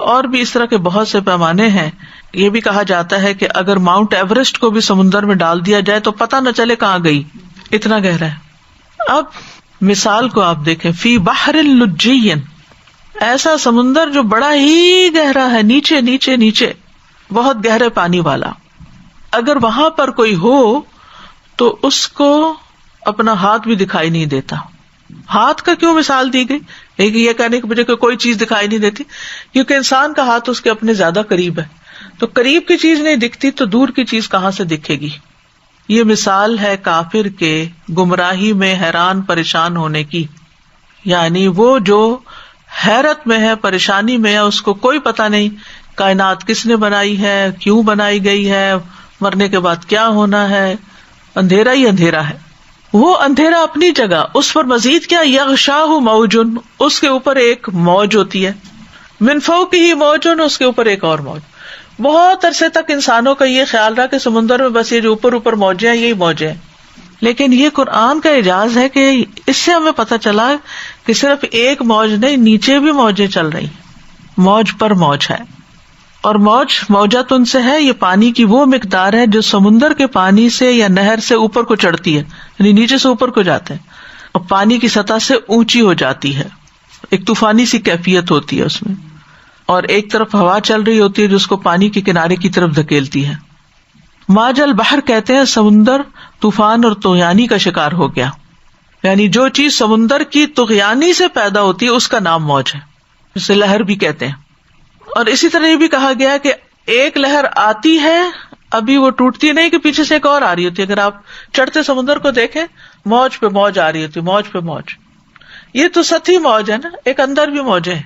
اور بھی اس طرح کے بہت سے پیمانے ہیں. یہ بھی کہا جاتا ہے کہ اگر ماؤنٹ ایوریسٹ کو بھی سمندر میں ڈال دیا جائے تو پتہ نہ چلے کہاں گئی، اتنا گہرا ہے. اب مثال کو آپ دیکھیں، فی بحر لجی، ایسا سمندر جو بڑا ہی گہرا ہے، نیچے نیچے نیچے بہت گہرے پانی والا. اگر وہاں پر کوئی ہو تو اس کو اپنا ہاتھ بھی دکھائی نہیں دیتا. ہاتھ کا کیوں مثال دی گئی؟ یہ کہنے کی وجہ کہ کوئی چیز دکھائی نہیں دیتی، کیونکہ انسان کا ہاتھ اس کے اپنے زیادہ قریب ہے، تو قریب کی چیز نہیں دکھتی تو دور کی چیز کہاں سے دکھے گی. یہ مثال ہے کافر کے گمراہی میں حیران پریشان ہونے کی. یعنی وہ جو حیرت میں ہے، پریشانی میں ہے، اس کو کوئی پتہ نہیں کائنات کس نے بنائی ہے، کیوں بنائی گئی ہے، مرنے کے بعد کیا ہونا ہے. اندھیرا ہی اندھیرا ہے. وہ اندھیرا اپنی جگہ، اس پر مزید کیا، یغشاہ موج، اس کے اوپر ایک موج ہوتی ہے، من فوقہ موج، اس کے اوپر ایک اور موج. بہت عرصے تک انسانوں کا یہ خیال رہا کہ سمندر میں بس یہ جو اوپر اوپر موجیں ہیں یہی موجیں ہیں، لیکن یہ قرآن کا اعجاز ہے کہ اس سے ہمیں پتہ چلا کہ صرف ایک موج نہیں، نیچے بھی موجیں چل رہی، موج پر موج ہے. اور موجت ان سے ہے، یہ پانی کی وہ مقدار ہے جو سمندر کے پانی سے یا نہر سے اوپر کو چڑھتی ہے، یعنی نیچے سے اوپر کو جاتے ہیں اور پانی کی سطح سے اونچی ہو جاتی ہے. ایک طوفانی سی کیفیت ہوتی ہے اس میں، اور ایک طرف ہوا چل رہی ہوتی ہے جو اس کو پانی کے کنارے کی طرف دھکیلتی ہے. ماج البحر کہتے ہیں سمندر طوفان اور طغیانی کا شکار ہو گیا، یعنی جو چیز سمندر کی طغیانی سے پیدا ہوتی ہے اس کا نام موج ہے، جسے لہر بھی کہتے ہیں. اور اسی طرح یہ بھی کہا گیا کہ ایک لہر آتی ہے، ابھی وہ ٹوٹتی نہیں کہ پیچھے سے ایک اور آ رہی ہوتی ہے. اگر آپ چڑھتے سمندر کو دیکھیں، موج پہ موج آ رہی ہوتی، موج پہ موج. یہ تو سطحی موج ہے نا، ایک اندر بھی موجیں ہیں،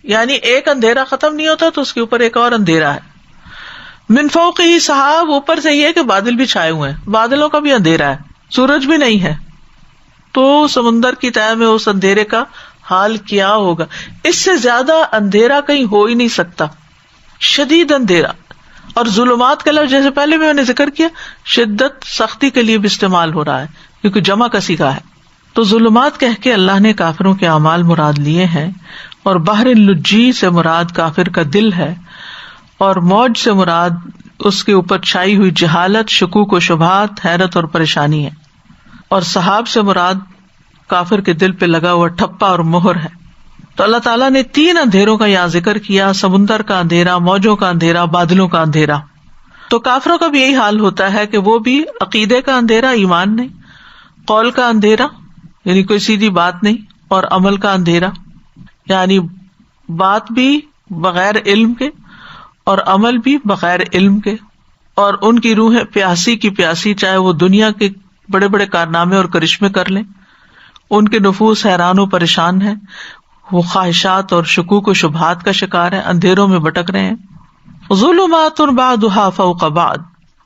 یعنی ایک اندھیرا ختم نہیں ہوتا تو اس کے اوپر ایک اور اندھیرا ہے. من فوقہ سحاب، اوپر سے یہ کہ بادل بھی چھائے ہوئے ہیں، بادلوں کا بھی اندھیرا ہے، سورج بھی نہیں ہے. تو سمندر کی تہہ میں اس اندھیرے کا حال کیا ہوگا؟ اس سے زیادہ اندھیرا کہیں ہو ہی نہیں سکتا، شدید اندھیرا. اور ظلمات کا لفظ جیسے پہلے بھی میں نے ذکر کیا، شدت سختی کے لیے بھی استعمال ہو رہا ہے کیونکہ جمع کا صیغہ ہے. تو ظلمات کہہ کے اللہ نے کافروں کے اعمال مراد لیے ہیں، اور بحر لجی سے مراد کافر کا دل ہے، اور موج سے مراد اس کے اوپر چھائی ہوئی جہالت، شکوک و شبہات، حیرت اور پریشانی ہے. اور سحاب سے مراد کافر کے دل پہ لگا ہوا ٹھپا اور مہر ہے. تو اللہ تعالیٰ نے 3 اندھیروں کا یہاں ذکر کیا، سمندر کا اندھیرا، موجوں کا اندھیرا، بادلوں کا اندھیرا. تو کافروں کا بھی یہی حال ہوتا ہے کہ وہ بھی عقیدے کا اندھیرا، ایمان نہیں، قول کا اندھیرا یعنی کوئی سیدھی بات نہیں، اور عمل کا اندھیرا یعنی بات بھی بغیر علم کے اور عمل بھی بغیر علم کے. اور ان کی روحیں پیاسی کی پیاسی، چاہے وہ دنیا کے بڑے بڑے کارنامے اور کرشمے کر لیں، ان کے نفوس حیران و پریشان ہیں، وہ خواہشات اور شکوک و شبہات کا شکار ہیں، اندھیروں میں بھٹک رہے ہیں. ظلمات بعضها فوق بعض،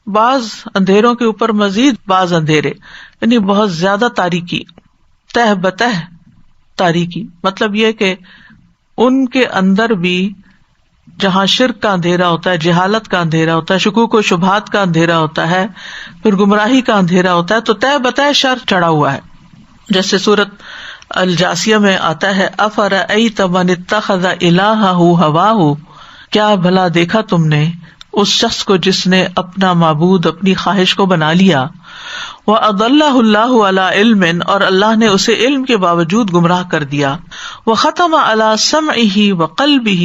بعض اندھیروں کے اوپر مزید بعض اندھیرے، یعنی بہت زیادہ تاریکی، تہ بتہ تاریکی. مطلب یہ کہ ان کے اندر بھی جہاں شرک کا اندھیرا ہوتا ہے، جہالت کا اندھیرا ہوتا ہے، شکوک و شبہات کا اندھیرا ہوتا ہے، پھر گمراہی کا اندھیرا ہوتا ہے، تو تہ بتہ شر چڑھا ہوا ہے. جیسے سورۃ الجاسیہ میں آتا ہے، افرأیت من اتخذ الہہ ہواہ، کیا بھلا دیکھا تم نے اس شخص کو جس نے اپنا معبود اپنی خواہش کو بنا لیا، وَأَضَلَّهُ اللَّهُ عَلَىٰ عِلْمٍ، اور اللہ نے اسے علم کے باوجود گمراہ کر دیا، وَخَتَمَ عَلَىٰ سَمْعِهِ وَقَلْبِهِ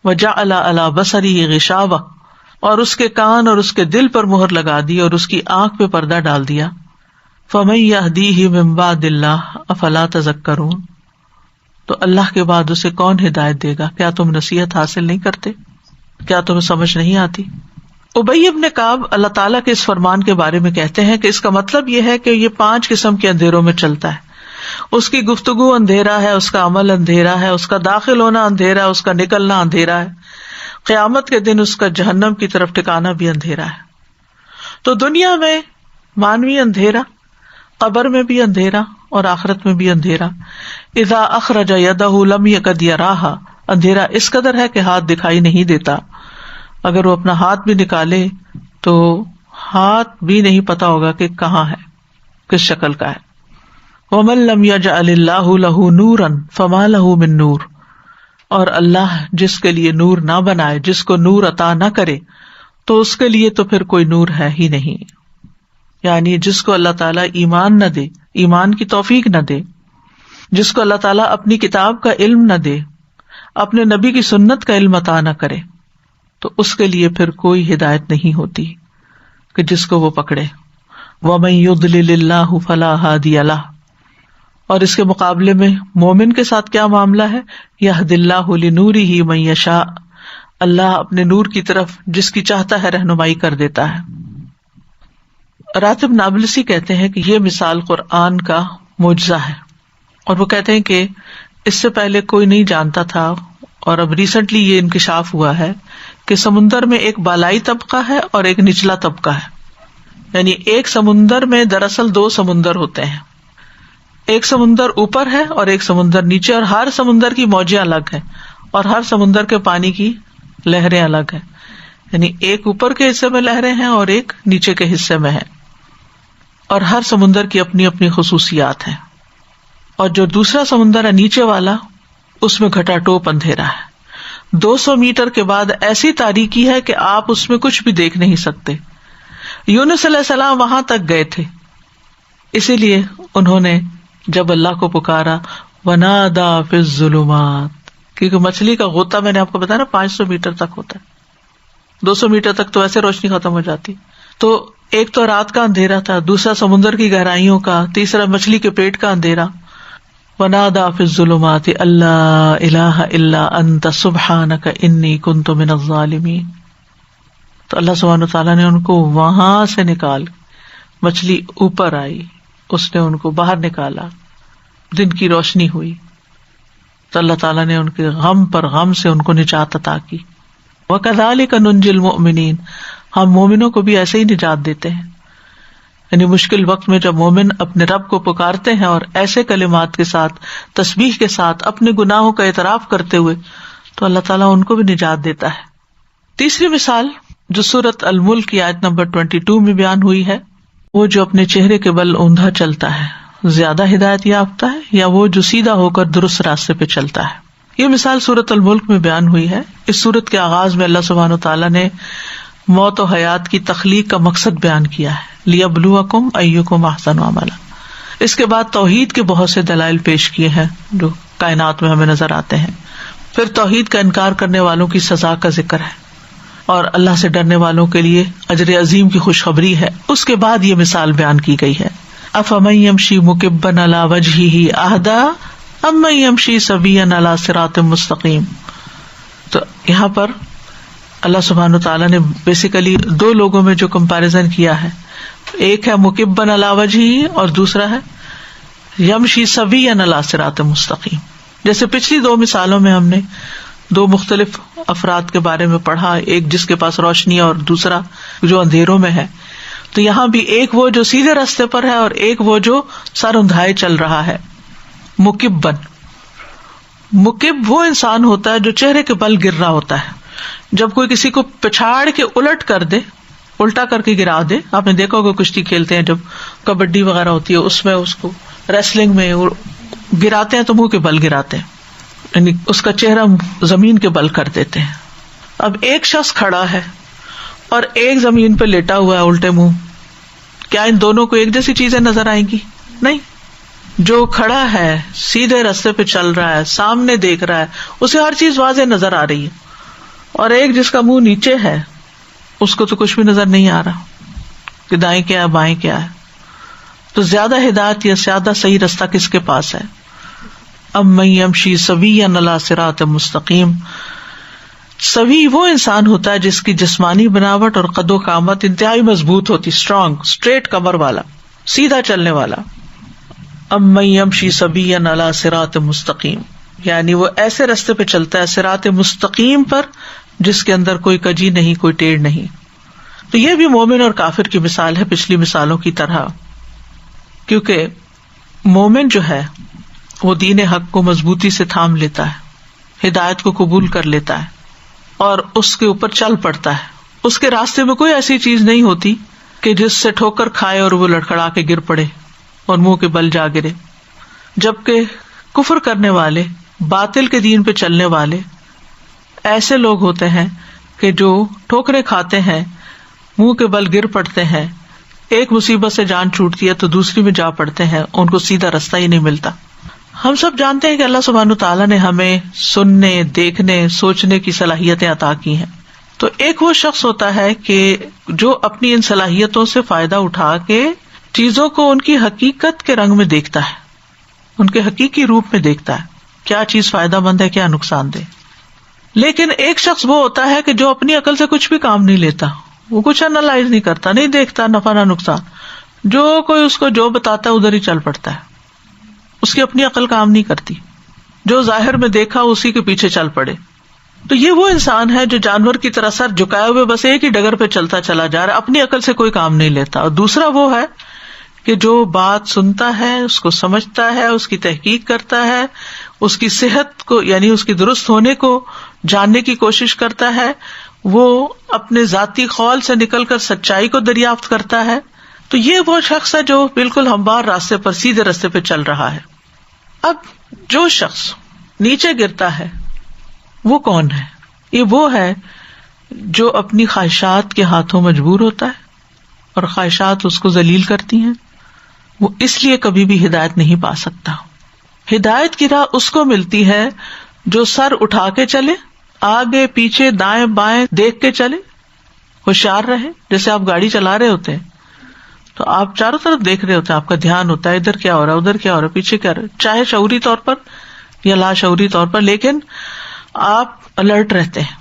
وَجَعَلَ عَلَىٰ بَصَرِهِ غِشَاوَةً، اور اس کے کان اور اس کے دل پر مہر لگا دی اور اس کی آنکھ پہ پردہ ڈال دیا. فَمَن يَهْدِيهِ مِن بَعْدِ اللَّهِ أَفَلَا تَذَكَّرُونَ، تو اللہ کے بعد اسے کون ہدایت دے گا؟ کیا تم نصیحت حاصل نہیں کرتے؟ کیا تمہیں سمجھ نہیں آتی؟ ابی ابن کعب اللہ تعالیٰ کے اس فرمان کے بارے میں کہتے ہیں کہ اس کا مطلب یہ ہے کہ یہ 5 قسم کے اندھیروں میں چلتا ہے. اس کی گفتگو اندھیرا ہے، اس کا عمل اندھیرا ہے، اس کا داخل ہونا اندھیرا ہے، اس کا نکلنا اندھیرا ہے، قیامت کے دن اس کا جہنم کی طرف ٹھکانا بھی اندھیرا ہے. تو دنیا میں مانوی اندھیرا، قبر میں بھی اندھیرا اور آخرت میں بھی اندھیرا. اذا اخرج یدہ لم یکد یراہا، اندھیرا اس قدر ہے کہ ہاتھ دکھائی نہیں دیتا. اگر وہ اپنا ہاتھ بھی نکالے تو ہاتھ بھی نہیں پتا ہوگا کہ کہاں ہے، کس شکل کا ہے. ومن لم یجعل اللہ لہ نورا فما لہ من نور، اور اللہ جس کے لیے نور نہ بنائے، جس کو نور عطا نہ کرے، تو اس کے لیے تو پھر کوئی نور ہے ہی نہیں. یعنی جس کو اللہ تعالیٰ ایمان نہ دے، ایمان کی توفیق نہ دے، جس کو اللہ تعالیٰ اپنی کتاب کا علم نہ دے، اپنے نبی کی سنت کا علم عطا نہ کرے، تو اس کے لیے پھر کوئی ہدایت نہیں ہوتی کہ جس کو وہ پکڑے. وَمَن يُضْلِلِ اللَّهُ فَلَا هَادِيَ لَهُ، اور اس کے مقابلے میں مومن کے ساتھ کیا معاملہ ہے؟ يَهْدِ اللَّهُ لِنُورِهِ مَن يَشَاءُ، اللہ اپنے نور کی طرف جس کی چاہتا ہے رہنمائی کر دیتا ہے. راتب نابلسی کہتے ہیں کہ یہ مثال قرآن کا معجزہ ہے، اور وہ کہتے ہیں کہ اس سے پہلے کوئی نہیں جانتا تھا، اور اب ریسنٹلی یہ انکشاف ہوا ہے کہ سمندر میں ایک بالائی طبقہ ہے اور ایک نچلا طبقہ ہے. یعنی ایک سمندر میں دراصل دو سمندر ہوتے ہیں، ایک سمندر اوپر ہے اور ایک سمندر نیچے، اور ہر سمندر کی موجیں الگ ہیں اور ہر سمندر کے پانی کی لہریں الگ ہیں. یعنی ایک اوپر کے حصے میں لہریں ہیں اور ایک نیچے کے حصے میں ہے، اور ہر سمندر کی اپنی اپنی خصوصیات ہیں. اور جو دوسرا سمندر ہے نیچے والا، اس میں گھٹا ٹوپ اندھیرا ہے. 200 میٹر کے بعد ایسی تاریکی ہے کہ آپ اس میں کچھ بھی دیکھ نہیں سکتے. یونس علیہ السلام وہاں تک گئے تھے، اسی لیے انہوں نے جب اللہ کو پکارا وَنَادَى فِي الظُّلُمَاتِ، کیونکہ مچھلی کا غوطہ میں نے آپ کو بتایا نا 500 میٹر تک ہوتا ہے، 200 میٹر تک تو ایسے روشنی ختم ہو جاتی. تو ایک تو رات کا اندھیرا تھا، دوسرا سمندر کی گہرائیوں کا، تیسرا مچھلی کے پیٹ کا اندھیرا. وَنَادَى فِي الظُّلُمَاتِ أَلَّا إِلَٰهَ إِلَّا أَنتَ سُبْحَانَكَ إِنِّي كُنتُ مِنَ الظَّالِمِينَ. تو اللہ سبحانہ وتعالیٰ نے ان کو وہاں سے نکال، مچھلی اوپر آئی، اس نے ان کو باہر نکالا، دن کی روشنی ہوئی، تو اللہ تعالیٰ نے ان کے غم پر غم سے ان کو نجات عطا کی. وَكَذَلِكَ نُنْجِي الْمُؤْمِنِينَ، ہم مومنوں کو بھی ایسے ہی نجات دیتے ہیں. یعنی مشکل وقت میں جب مومن اپنے رب کو پکارتے ہیں اور ایسے کلمات کے ساتھ، تسبیح کے ساتھ، اپنے گناہوں کا اعتراف کرتے ہوئے، تو اللہ تعالیٰ ان کو بھی نجات دیتا ہے. تیسری مثال جو سورۃ الملک کی آیت نمبر 22 میں بیان ہوئی ہے، وہ جو اپنے چہرے کے بل اوندھا چلتا ہے زیادہ ہدایت یافتہ ہے، یا وہ جو سیدھا ہو کر درست راستے پہ چلتا ہے. یہ مثال سورۃ الملک میں بیان ہوئی ہے. اس سورت کے آغاز میں اللہ سبحانہ وتعالیٰ نے موت و حیات کی تخلیق کا مقصد بیان کیا ہے، لِيَبْلُوَكُمْ أَيُّكُمْ أَحْسَنُ عَمَلًا. اس کے بعد توحید کے بہت سے دلائل پیش کیے ہیں جو کائنات میں ہمیں نظر آتے ہیں. پھر توحید کا انکار کرنے والوں کی سزا کا ذکر ہے، اور اللہ سے ڈرنے والوں کے لیے اجر عظیم کی خوشخبری ہے. اس کے بعد یہ مثال بیان کی گئی ہے، أَفَمَن يَمْشِي مُكِبًّا عَلَى وَجْهِهِ أَهْدَىٰ أَمَّن يَمْشِي سَوِيًّا عَلَى صِرَاطٍ مُسْتَقِيمٍ. تو یہاں پر اللہ سبحانہ وتعالیٰ نے بیسیکلی دو لوگوں میں جو کمپیریزن کیا ہے، ایک ہے مکبن علی وجہہ اور دوسرا ہے یمشی سویا علی صراط مستقیم. جیسے پچھلی دو مثالوں میں ہم نے دو مختلف افراد کے بارے میں پڑھا، ایک جس کے پاس روشنی اور دوسرا جو اندھیروں میں ہے. تو یہاں بھی ایک وہ جو سیدھے راستے پر ہے اور ایک وہ جو سر اندھائے چل رہا ہے. مکبن، مکب وہ انسان ہوتا ہے جو چہرے کے بل گر رہا ہوتا ہے. جب کوئی کسی کو پچھاڑ کے الٹ کر دے، الٹا کر کے گرا دے، آپ نے دیکھا ہوگا کشتی کھیلتے ہیں جب کبڈی وغیرہ ہوتی ہے اس میں اس کو ریسلنگ میں گراتے ہیں تو منہ کے بل گراتے ہیں، یعنی اس کا چہرہ زمین کے بل کر دیتے ہیں. اب ایک شخص کھڑا ہے اور ایک زمین پہ لیٹا ہوا ہے الٹے منہ، کیا ان دونوں کو ایک جیسی چیزیں نظر آئیں گی؟ نہیں. جو کھڑا ہے سیدھے راستے پہ چل رہا ہے، سامنے دیکھ رہا ہے، اسے ہر چیز واضح نظر آ رہی ہے، اور ایک جس کا منہ نیچے ہے اس کو تو کچھ بھی نظر نہیں آ رہا کہ دائیں کیا ہے بائیں کیا ہے. تو زیادہ ہدایت یا زیادہ صحیح راستہ کس کے پاس ہے؟ اَمَّن يَمْشِي سَوِيًّا عَلَى صِرَاطٍ مُسْتَقِيمٍ. سوی وہ انسان ہوتا ہے جس کی جسمانی بناوٹ اور قد و قامت انتہائی مضبوط ہوتی، اسٹرانگ، اسٹریٹ کمر والا، سیدھا چلنے والا. اَمَّن يَمْشِي سَوِيًّا عَلَى صِرَاطٍ مُسْتَقِيمٍ، یعنی وہ ایسے راستے پہ چلتا ہے صراط مستقیم پر جس کے اندر کوئی کجی نہیں، کوئی ٹیڑھ نہیں. تو یہ بھی مومن اور کافر کی مثال ہے پچھلی مثالوں کی طرح، کیونکہ مومن جو ہے وہ دین حق کو مضبوطی سے تھام لیتا ہے، ہدایت کو قبول کر لیتا ہے اور اس کے اوپر چل پڑتا ہے. اس کے راستے میں کوئی ایسی چیز نہیں ہوتی کہ جس سے ٹھوکر کھائے اور وہ لڑکھڑا کے گر پڑے اور منہ کے بل جا گرے. جبکہ کفر کرنے والے، باطل کے دین پہ چلنے والے ایسے لوگ ہوتے ہیں کہ جو ٹھوکریں کھاتے ہیں، منہ کے بل گر پڑتے ہیں، ایک مصیبت سے جان چھوٹتی ہے تو دوسری میں جا پڑتے ہیں، ان کو سیدھا رستہ ہی نہیں ملتا. ہم سب جانتے ہیں کہ اللہ سبحانہ تعالیٰ نے ہمیں سننے، دیکھنے، سوچنے کی صلاحیتیں عطا کی ہیں. تو ایک وہ شخص ہوتا ہے کہ جو اپنی ان صلاحیتوں سے فائدہ اٹھا کے چیزوں کو ان کی حقیقت کے رنگ میں دیکھتا ہے، ان کے حقیقی روپ میں دیکھتا ہے، کیا چیز فائدہ مند ہے، کیا نقصان دہ. لیکن ایک شخص وہ ہوتا ہے کہ جو اپنی عقل سے کچھ بھی کام نہیں لیتا، وہ کچھ انالائز نہیں کرتا، نہیں دیکھتا نفع نہ نقصان، جو کوئی اس کو جو بتاتا ہے ادھر ہی چل پڑتا ہے، اس کی اپنی عقل کام نہیں کرتی، جو ظاہر میں دیکھا اسی کے پیچھے چل پڑے. تو یہ وہ انسان ہے جو جانور کی طرح سر جھکائے ہوئے بس ایک ہی ڈگر پہ چلتا چلا جا رہا ہے، اپنی عقل سے کوئی کام نہیں لیتا. اور دوسرا وہ ہے کہ جو بات سنتا ہے، اس کو سمجھتا ہے، اس کی تحقیق کرتا ہے، اس کی صحت کو یعنی اس کی درست ہونے کو جاننے کی کوشش کرتا ہے، وہ اپنے ذاتی خول سے نکل کر سچائی کو دریافت کرتا ہے. تو یہ وہ شخص ہے جو بالکل ہموار راستے پر، سیدھے راستے پہ چل رہا ہے. اب جو شخص نیچے گرتا ہے وہ کون ہے؟ یہ وہ ہے جو اپنی خواہشات کے ہاتھوں مجبور ہوتا ہے اور خواہشات اس کو ذلیل کرتی ہیں. وہ اس لیے کبھی بھی ہدایت نہیں پا سکتا. ہدایت کی راہ اس کو ملتی ہے جو سر اٹھا کے چلے، آگے پیچھے دائیں بائیں دیکھ کے چلے، ہوشیار رہے. جیسے آپ گاڑی چلا رہے ہوتے ہیں تو آپ چاروں طرف دیکھ رہے ہوتے ہیں، آپ کا دھیان ہوتا ہے ادھر کیا ہو رہا ہے، ادھر کیا ہو رہا ہے، پیچھے کیا ہو رہا ہے، چاہے شعوری طور پر یا لاشعوری طور پر، لیکن آپ الرٹ رہتے ہیں.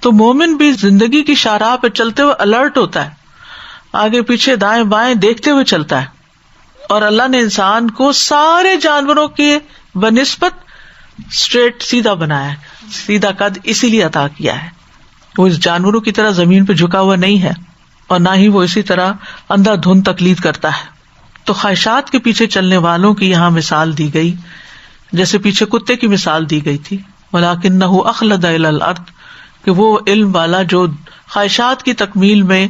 تو مومن بھی زندگی کی شاہراہ پہ چلتے ہوئے الرٹ ہوتا ہے، آگے پیچھے دائیں بائیں دیکھتے ہوئے چلتا ہے. اور اللہ نے انسان کو سارے جانوروں کے بنسبت اسٹریٹ سیدھا بنایا ہے، سیدھا قد اسی لیے عطا کیا ہے. وہ اس جانوروں کی طرح زمین پہ جھکا ہوا نہیں ہے اور نہ ہی وہ اسی طرح اندھا دھند تقلید کرتا ہے. تو خواہشات کے پیچھے چلنے والوں کی یہاں مثال دی گئی، جیسے پیچھے کتے کی مثال دی گئی تھی، وَلَٰكِنَّهُ أَخْلَدَ إِلَى الْأَرْضِ، کہ وہ علم والا جو خواہشات کی تکمیل میں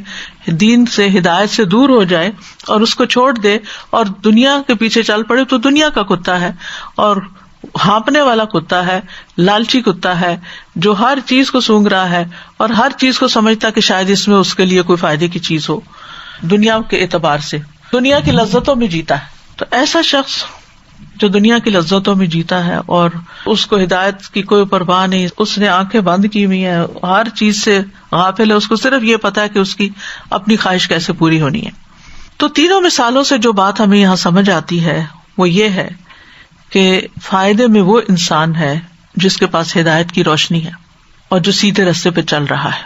دین سے، ہدایت سے دور ہو جائے اور اس کو چھوڑ دے اور دنیا کے پیچھے چل پڑے، تو دنیا کا کتا ہے اور ہانپنے والا کتا ہے، لالچی کتا ہے جو ہر چیز کو سونگ رہا ہے اور ہر چیز کو سمجھتا کہ شاید اس میں اس کے لیے کوئی فائدے کی چیز ہو، دنیا کے اعتبار سے دنیا کی لذتوں میں جیتا ہے. تو ایسا شخص جو دنیا کی لذتوں میں جیتا ہے اور اس کو ہدایت کی کوئی پرواہ نہیں، اس نے آنکھیں بند کی ہوئی ہیں، ہر چیز سے غافل ہے، اس کو صرف یہ پتا ہے کہ اس کی اپنی خواہش کیسے پوری ہونی ہے. تو تینوں مثالوں سے جو بات ہمیں یہاں سمجھ آتی ہے وہ یہ ہے کہ فائدے میں وہ انسان ہے جس کے پاس ہدایت کی روشنی ہے اور جو سیدھے راستے پہ چل رہا ہے.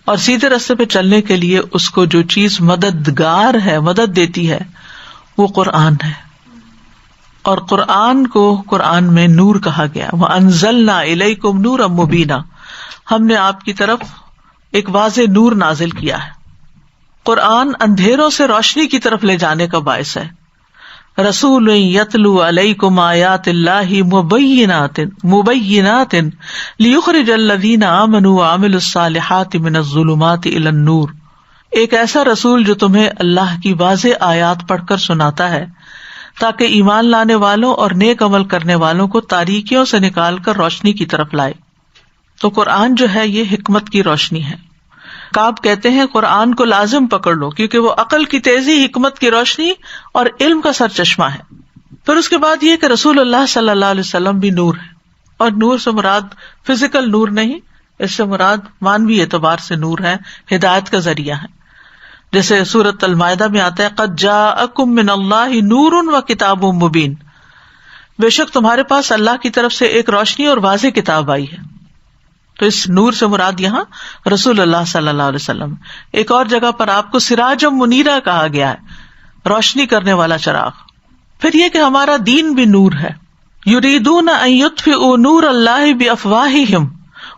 اور سیدھے راستے پہ چلنے کے لیے اس کو جو چیز مددگار ہے، مدد دیتی ہے، وہ قرآن ہے. اور قرآن کو قرآن میں نور کہا گیا، وَأَنزَلْنَا إِلَيْكُمْ نُورًا مُبِينًا، ہم نے آپ کی طرف ایک واضح نور نازل کیا ہے. قرآن اندھیروں سے روشنی کی طرف لے جانے کا باعث ہے. رسول یتلو علیکم آیات اللہ مبینات لیخرج الذین آمنوا وعملوا الصالحات من الظلمات الی النور، ایک ایسا رسول جو تمہیں اللہ کی واضح آیات پڑھ کر سناتا ہے تاکہ ایمان لانے والوں اور نیک عمل کرنے والوں کو تاریکیوں سے نکال کر روشنی کی طرف لائے. تو قرآن جو ہے یہ حکمت کی روشنی ہے. کعب کہتے ہیں قرآن کو لازم پکڑ لو کیونکہ وہ عقل کی تیزی، حکمت کی روشنی اور علم کا سر چشمہ ہے. پھر اس کے بعد یہ کہ رسول اللہ صلی اللہ علیہ وسلم بھی نور ہے، اور نور سے مراد فزیکل نور نہیں، اس سے مراد مانوی اعتبار سے نور ہے، ہدایت کا ذریعہ ہے. جیسے سورۃ المائدہ میں آتا ہے قد جاءکم من اللہ نور و کتاب مبین، بے شک تمہارے پاس اللہ کی طرف سے ایک روشنی اور واضح کتاب آئی ہے. تو اس نور سے مراد یہاں رسول اللہ صلی اللہ علیہ وسلم. ایک اور جگہ پر آپ کو سراج منیرہ کہا گیا ہے، روشنی کرنے والا چراغ. پھر یہ کہ ہمارا دین بھی نور ہے. یریدون ان یطفئوا نور اللہ بافواہہم،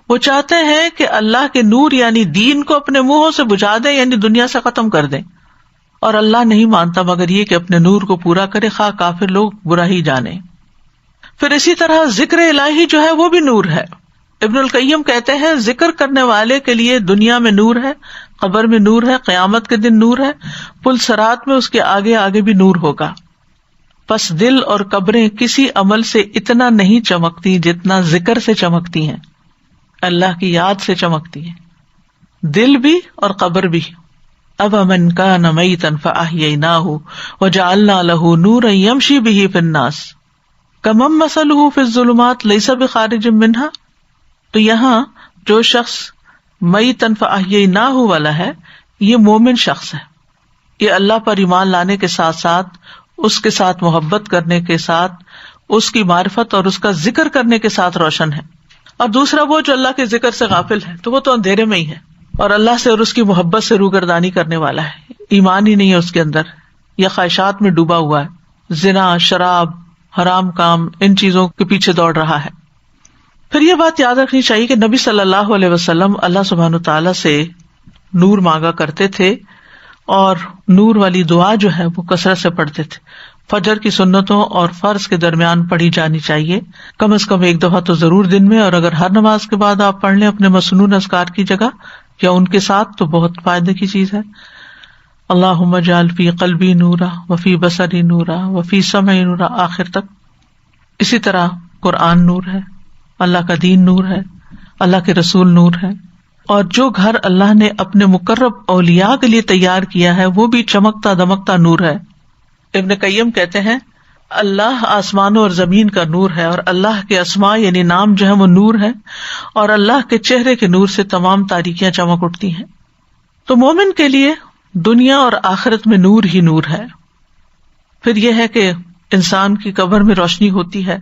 وہ چاہتے ہیں کہ اللہ کے نور یعنی دین کو اپنے منہوں سے بجھا دیں، یعنی دنیا سے ختم کر دیں. اور اللہ نہیں مانتا مگر یہ کہ اپنے نور کو پورا کرے، خواہ کافر لوگ برا ہی جانے۔ پھر اسی طرح ذکر الہی جو ہے وہ بھی نور ہے۔ ابن القیم کہتے ہیں ذکر کرنے والے کے لیے دنیا میں نور ہے، قبر میں نور ہے، قیامت کے دن نور ہے، پل صراط میں اس کے آگے آگے بھی نور ہوگا۔ پس دل اور قبریں کسی عمل سے اتنا نہیں چمکتی جتنا ذکر سے چمکتی ہیں، اللہ کی یاد سے چمکتی ہیں، دل بھی اور قبر بھی۔ أَفَمَنْ كَانَ مَيْتًا فَأَحْيَيْنَاهُ وَجَعَلْنَا لَهُ نُورًا يَمْشِي بِهِ فِي النَّاسِ كَمَنْ مَثَلُهُ فِي الظُّلُمَاتِ لَيْسَ بِخَارِجٍ مِنْهَا۔ تو یہاں جو شخص میتن فاحییناہ والا ہے یہ مومن شخص ہے، یہ اللہ پر ایمان لانے کے ساتھ ساتھ اس کے ساتھ محبت کرنے کے ساتھ اس کی معرفت اور اس کا ذکر کرنے کے ساتھ روشن ہے، اور دوسرا وہ جو اللہ کے ذکر سے غافل ہے تو وہ تو اندھیرے میں ہی ہے اور اللہ سے اور اس کی محبت سے روگردانی کرنے والا ہے، ایمان ہی نہیں ہے اس کے اندر، یا خواہشات میں ڈوبا ہوا ہے، زنا، شراب، حرام کام، ان چیزوں کے پیچھے دوڑ رہا ہے۔ پھر یہ بات یاد رکھنی چاہیے کہ نبی صلی اللہ علیہ وسلم اللہ سبحانہ تعالیٰ سے نور مانگا کرتے تھے، اور نور والی دعا جو ہے وہ کثرت سے پڑھتے تھے۔ فجر کی سنتوں اور فرض کے درمیان پڑھی جانی چاہیے، کم از کم ایک دفعہ تو ضرور دن میں، اور اگر ہر نماز کے بعد آپ پڑھ لیں اپنے مسنون اذکار کی جگہ یا ان کے ساتھ تو بہت فائدے کی چیز ہے۔ اللہم اجعل فی قلبی نورا وفی بصری نورا وفی سمعی نورا، آخر تک۔ اسی طرح قرآن نور ہے، اللہ کا دین نور ہے، اللہ کے رسول نور ہے، اور جو گھر اللہ نے اپنے مقرب اولیاء کے لیے تیار کیا ہے وہ بھی چمکتا دمکتا نور ہے۔ ابن قیم کہتے ہیں اللہ آسمانوں اور زمین کا نور ہے، اور اللہ کے اسماء یعنی نام جو ہے وہ نور ہے، اور اللہ کے چہرے کے نور سے تمام تاریکیاں چمک اٹھتی ہیں۔ تو مومن کے لیے دنیا اور آخرت میں نور ہی نور ہے۔ پھر یہ ہے کہ انسان کی قبر میں روشنی ہوتی ہے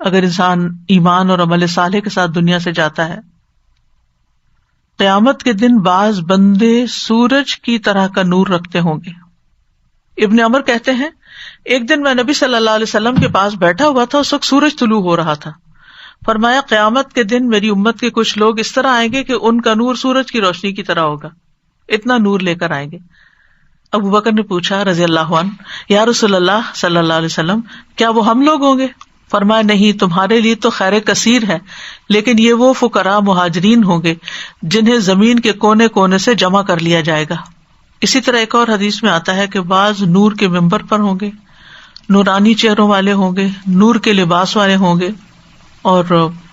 اگر انسان ایمان اور عمل صالح کے ساتھ دنیا سے جاتا ہے۔ قیامت کے دن بعض بندے سورج کی طرح کا نور رکھتے ہوں گے۔ ابن عمر کہتے ہیں ایک دن میں نبی صلی اللہ علیہ وسلم کے پاس بیٹھا ہوا تھا، اس وقت سورج طلوع ہو رہا تھا۔ فرمایا قیامت کے دن میری امت کے کچھ لوگ اس طرح آئیں گے کہ ان کا نور سورج کی روشنی کی طرح ہوگا، اتنا نور لے کر آئیں گے۔ ابو بکر نے پوچھا رضی اللہ عنہ، یا رسول اللہ صلی اللہ علیہ وسلم کیا وہ ہم لوگ ہوں گے؟ فرمایا نہیں، تمہارے لیے تو خیر کثیر ہے، لیکن یہ وہ فقراء مہاجرین ہوں گے جنہیں زمین کے کونے کونے سے جمع کر لیا جائے گا۔ اسی طرح ایک اور حدیث میں آتا ہے کہ بعض نور کے ممبر پر ہوں گے، نورانی چہروں والے ہوں گے، نور کے لباس والے ہوں گے، اور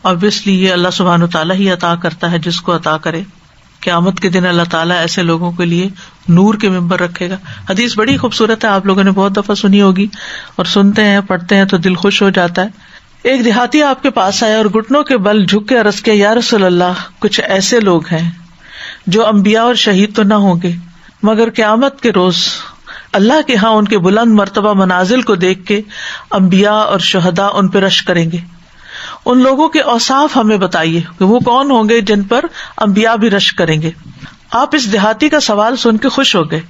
obviously یہ اللہ سبحانہ تعالیٰ ہی عطا کرتا ہے جس کو عطا کرے۔ قیامت کے دن اللہ تعالیٰ ایسے لوگوں کے لیے نور کے ممبر رکھے گا۔ حدیث بڑی خوبصورت ہے، آپ لوگوں نے بہت دفعہ سنی ہوگی، اور سنتے ہیں پڑھتے ہیں تو دل خوش ہو جاتا ہے۔ ایک دیہاتی آپ کے پاس آیا اور گھٹنوں کے بل جھک کے عرض کیا، یا رسول اللہ کچھ ایسے لوگ ہیں جو انبیاء اور شہید تو نہ ہوں گے مگر قیامت کے روز اللہ کے ہاں ان کے بلند مرتبہ منازل کو دیکھ کے انبیاء اور شہداء ان پہ رشک کریں گے۔ ان لوگوں کے اوصاف ہمیں بتائیے کہ وہ کون ہوں گے جن پر انبیاء بھی رشک کریں گے۔ آپ اس دیہاتی کا سوال سن کے خوش ہو گئے۔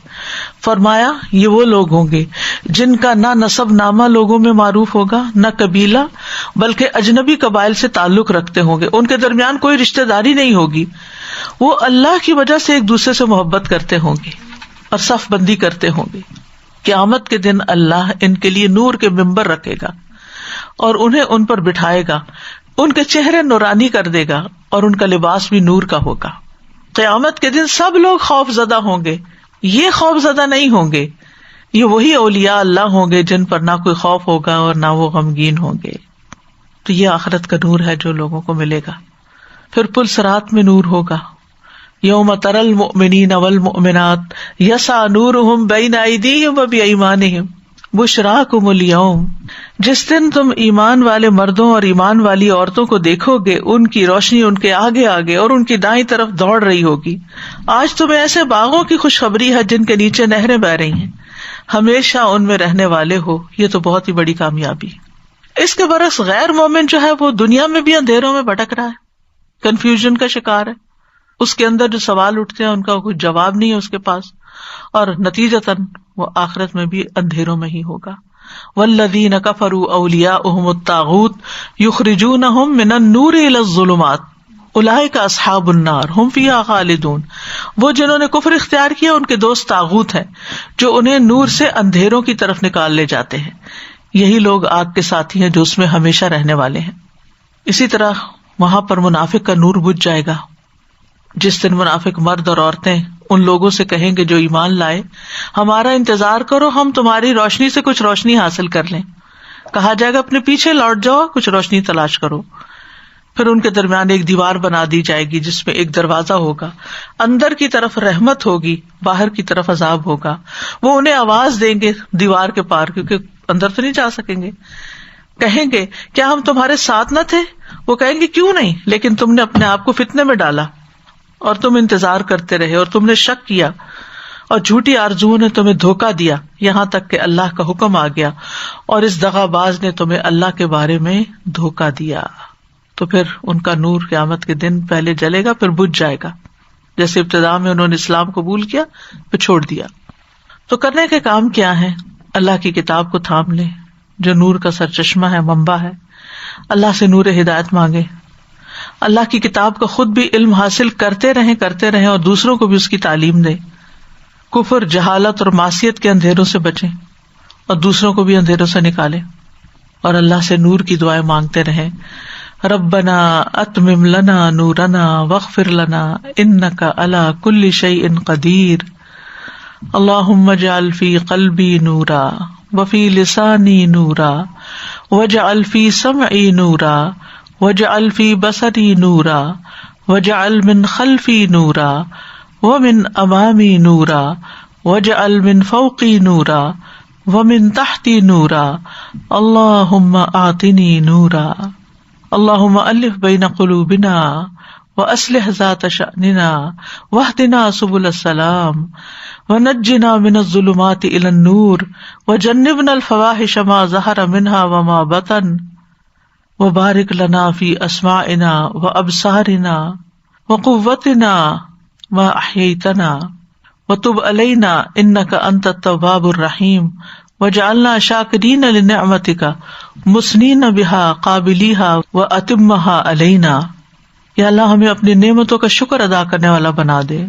فرمایا یہ وہ لوگ ہوں گے جن کا نہ نسب نامہ لوگوں میں معروف ہوگا، نہ قبیلہ، بلکہ اجنبی قبائل سے تعلق رکھتے ہوں گے، ان کے درمیان کوئی رشتہ داری نہیں ہوگی، وہ اللہ کی وجہ سے ایک دوسرے سے محبت کرتے ہوں گے اور صف بندی کرتے ہوں گے۔ قیامت کے دن اللہ ان کے لیے نور کے ممبر رکھے گا اور انہیں ان پر بٹھائے گا، ان کے چہرے نورانی کر دے گا اور ان کا لباس بھی نور کا ہوگا۔ قیامت کے دن سب لوگ خوف زدہ ہوں گے، یہ خوف زدہ نہیں ہوں گے، یہ وہی اولیاء اللہ ہوں گے جن پر نہ کوئی خوف ہوگا اور نہ وہ غمگین ہوں گے۔ تو یہ آخرت کا نور ہے جو لوگوں کو ملے گا۔ پھر پل صراط میں نور ہوگا، یوم تری المؤمنین والمؤمنات یسعی نورہم بین ایدیہم وبایمانہم بشراکم الیوم، جس دن تم ایمان والے مردوں اور ایمان والی عورتوں کو دیکھو گے ان کی روشنی ان کے آگے آگے اور ان کی دائیں طرف دوڑ رہی ہوگی۔ آج تمہیں ایسے باغوں کی خوشخبری ہے جن کے نیچے نہریں بہ رہی ہیں، ہمیشہ ان میں رہنے والے ہو، یہ تو بہت ہی بڑی کامیابی۔ اس کے برعکس غیر مومن جو ہے وہ دنیا میں بھی اندھیروں میں بھٹک رہا ہے، کنفیوژن کا شکار ہے، اس کے اندر جو سوال اٹھتے ہیں ان کا کوئی جواب نہیں ہے اس کے پاس، اور نتیجتاً وہ آخرت میں بھی اندھیروں میں ہی ہوگا۔ والذین کفروا اولیاؤہم الطاغوت یخرجونہم من النور الی الظلمات، اولئک اصحاب النار ہم فیہا خالدون، وہ جنہوں نے کفر اختیار کیا ان کے دوست طاغوت ہیں جو انہیں نور سے اندھیروں کی طرف نکال لے جاتے ہیں، یہی لوگ آگ کے ساتھی ہیں جو اس میں ہمیشہ رہنے والے ہیں۔ اسی طرح وہاں پر منافق کا نور بجھ جائے گا، جس دن منافق مرد اور عورتیں ان لوگوں سے کہیں گے جو ایمان لائے، ہمارا انتظار کرو، ہم تمہاری روشنی سے کچھ روشنی حاصل کر لیں۔ کہا جائے گا اپنے پیچھے لوٹ جاؤ، کچھ روشنی تلاش کرو۔ پھر ان کے درمیان ایک دیوار بنا دی جائے گی جس میں ایک دروازہ ہوگا، اندر کی طرف رحمت ہوگی، باہر کی طرف عذاب ہوگا۔ وہ انہیں آواز دیں گے دیوار کے پار، کیونکہ اندر تو نہیں جا سکیں گے۔ کہیں گے کیا ہم تمہارے ساتھ نہ تھے؟ وہ کہیں گے کیوں نہیں، لیکن تم نے اپنے آپ کو فتنے میں ڈالا اور تم انتظار کرتے رہے اور تم نے شک کیا اور جھوٹی آرزوؤں نے تمہیں دھوکہ دیا، یہاں تک کہ اللہ کا حکم آ گیا اور اس دغا باز نے تمہیں اللہ کے بارے میں دھوکہ دیا۔ تو پھر ان کا نور قیامت کے دن پہلے جلے گا پھر بجھ جائے گا، جیسے ابتدا میں انہوں نے اسلام قبول کیا پھر چھوڑ دیا۔ تو کرنے کے کام کیا ہے؟ اللہ کی کتاب کو تھام لیں جو نور کا سرچشمہ ہے، منبع ہے۔ اللہ سے نور ہدایت مانگے، اللہ کی کتاب کا خود بھی علم حاصل کرتے رہیں اور دوسروں کو بھی اس کی تعلیم دیں۔ کفر، جہالت اور معصیت کے اندھیروں سے بچیں اور دوسروں کو بھی اندھیروں سے نکالیں، اور اللہ سے نور کی دعائیں مانگتے رہیں۔ ربنا اتمم لنا نورنا واغفر لنا انک علی کل شیء قدیر۔ اللہم اجعل فی قلبی نورا وفی لسانی نورا واجعل فی سمعی نورا واجعل فی بصری نورا واجعل من خلفی نورا ومن امامی نورا واجعل من فوقی نورا ومن تحتی نورا اللہم اعطنی نورا۔ اللہم الف بین قلوبنا واصلح ذات شأننا واہدنا سبل السلام ونجنا من الظلمات الى النور وجنبنا الفواحش ما ظہر منها وما بطن وبارک لنا فی اسماعنا وابصارنا وقوتنا ما احییتنا وتب علینا انک انت التواب الرحیم وجعلنا شاکرین لنعمتک مثنین بہا قابلیہا واتمہا علینا۔ یا اللہ ہمیں اپنی نعمتوں کا شکر ادا کرنے والا بنا دے،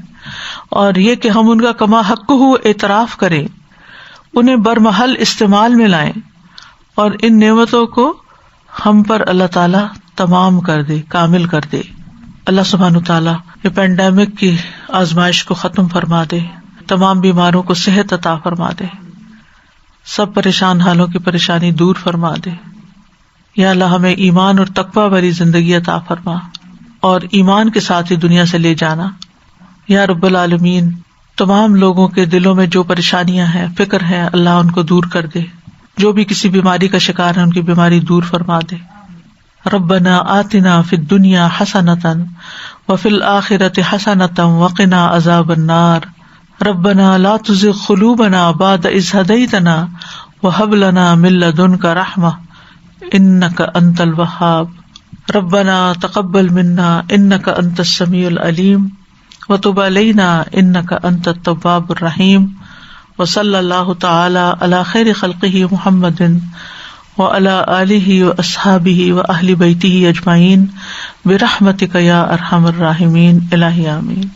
اور یہ کہ ہم ان کا کما حق ہو اعتراف کریں، انہیں برمحل استعمال میں لائیں، اور ان نعمتوں کو ہم پر اللہ تعالیٰ تمام کر دے، کامل کر دے۔ اللہ سبحانہ تعالیٰ یہ پینڈیمک کی آزمائش کو ختم فرما دے، تمام بیماروں کو صحت عطا فرما دے، سب پریشان حالوں کی پریشانی دور فرما دے۔ یا اللہ ہمیں ایمان اور تقوی والی زندگی عطا فرما اور ایمان کے ساتھ ہی دنیا سے لے جانا۔ یا رب العالمین، تمام لوگوں کے دلوں میں جو پریشانیاں ہیں، فکر ہے، اللہ ان کو دور کر دے۔ جو بھی کسی بیماری کا شکار ہے ان کی بیماری دور فرما دے۔ ربنا آتنا فی الدنیا حسنۃ وفی الآخرۃ حسنۃ وقنا عذاب النار۔ ربنا لا تزغ قلوبنا بعد اذ ہدیتنا وہب لنا من لدنک رحمۃ انک انت الوہاب۔ ربنا تقبل منا انک انت السمیع العلیم وتب علینا انک انت التواب الرحیم۔ وصلی اللہ تعالی علی خیر خلقہ محمد وعلی آلہ واصحابہ واہل بیتہ اجمعین برحمتک یا ارحم الراحمین۔ الہی آمین۔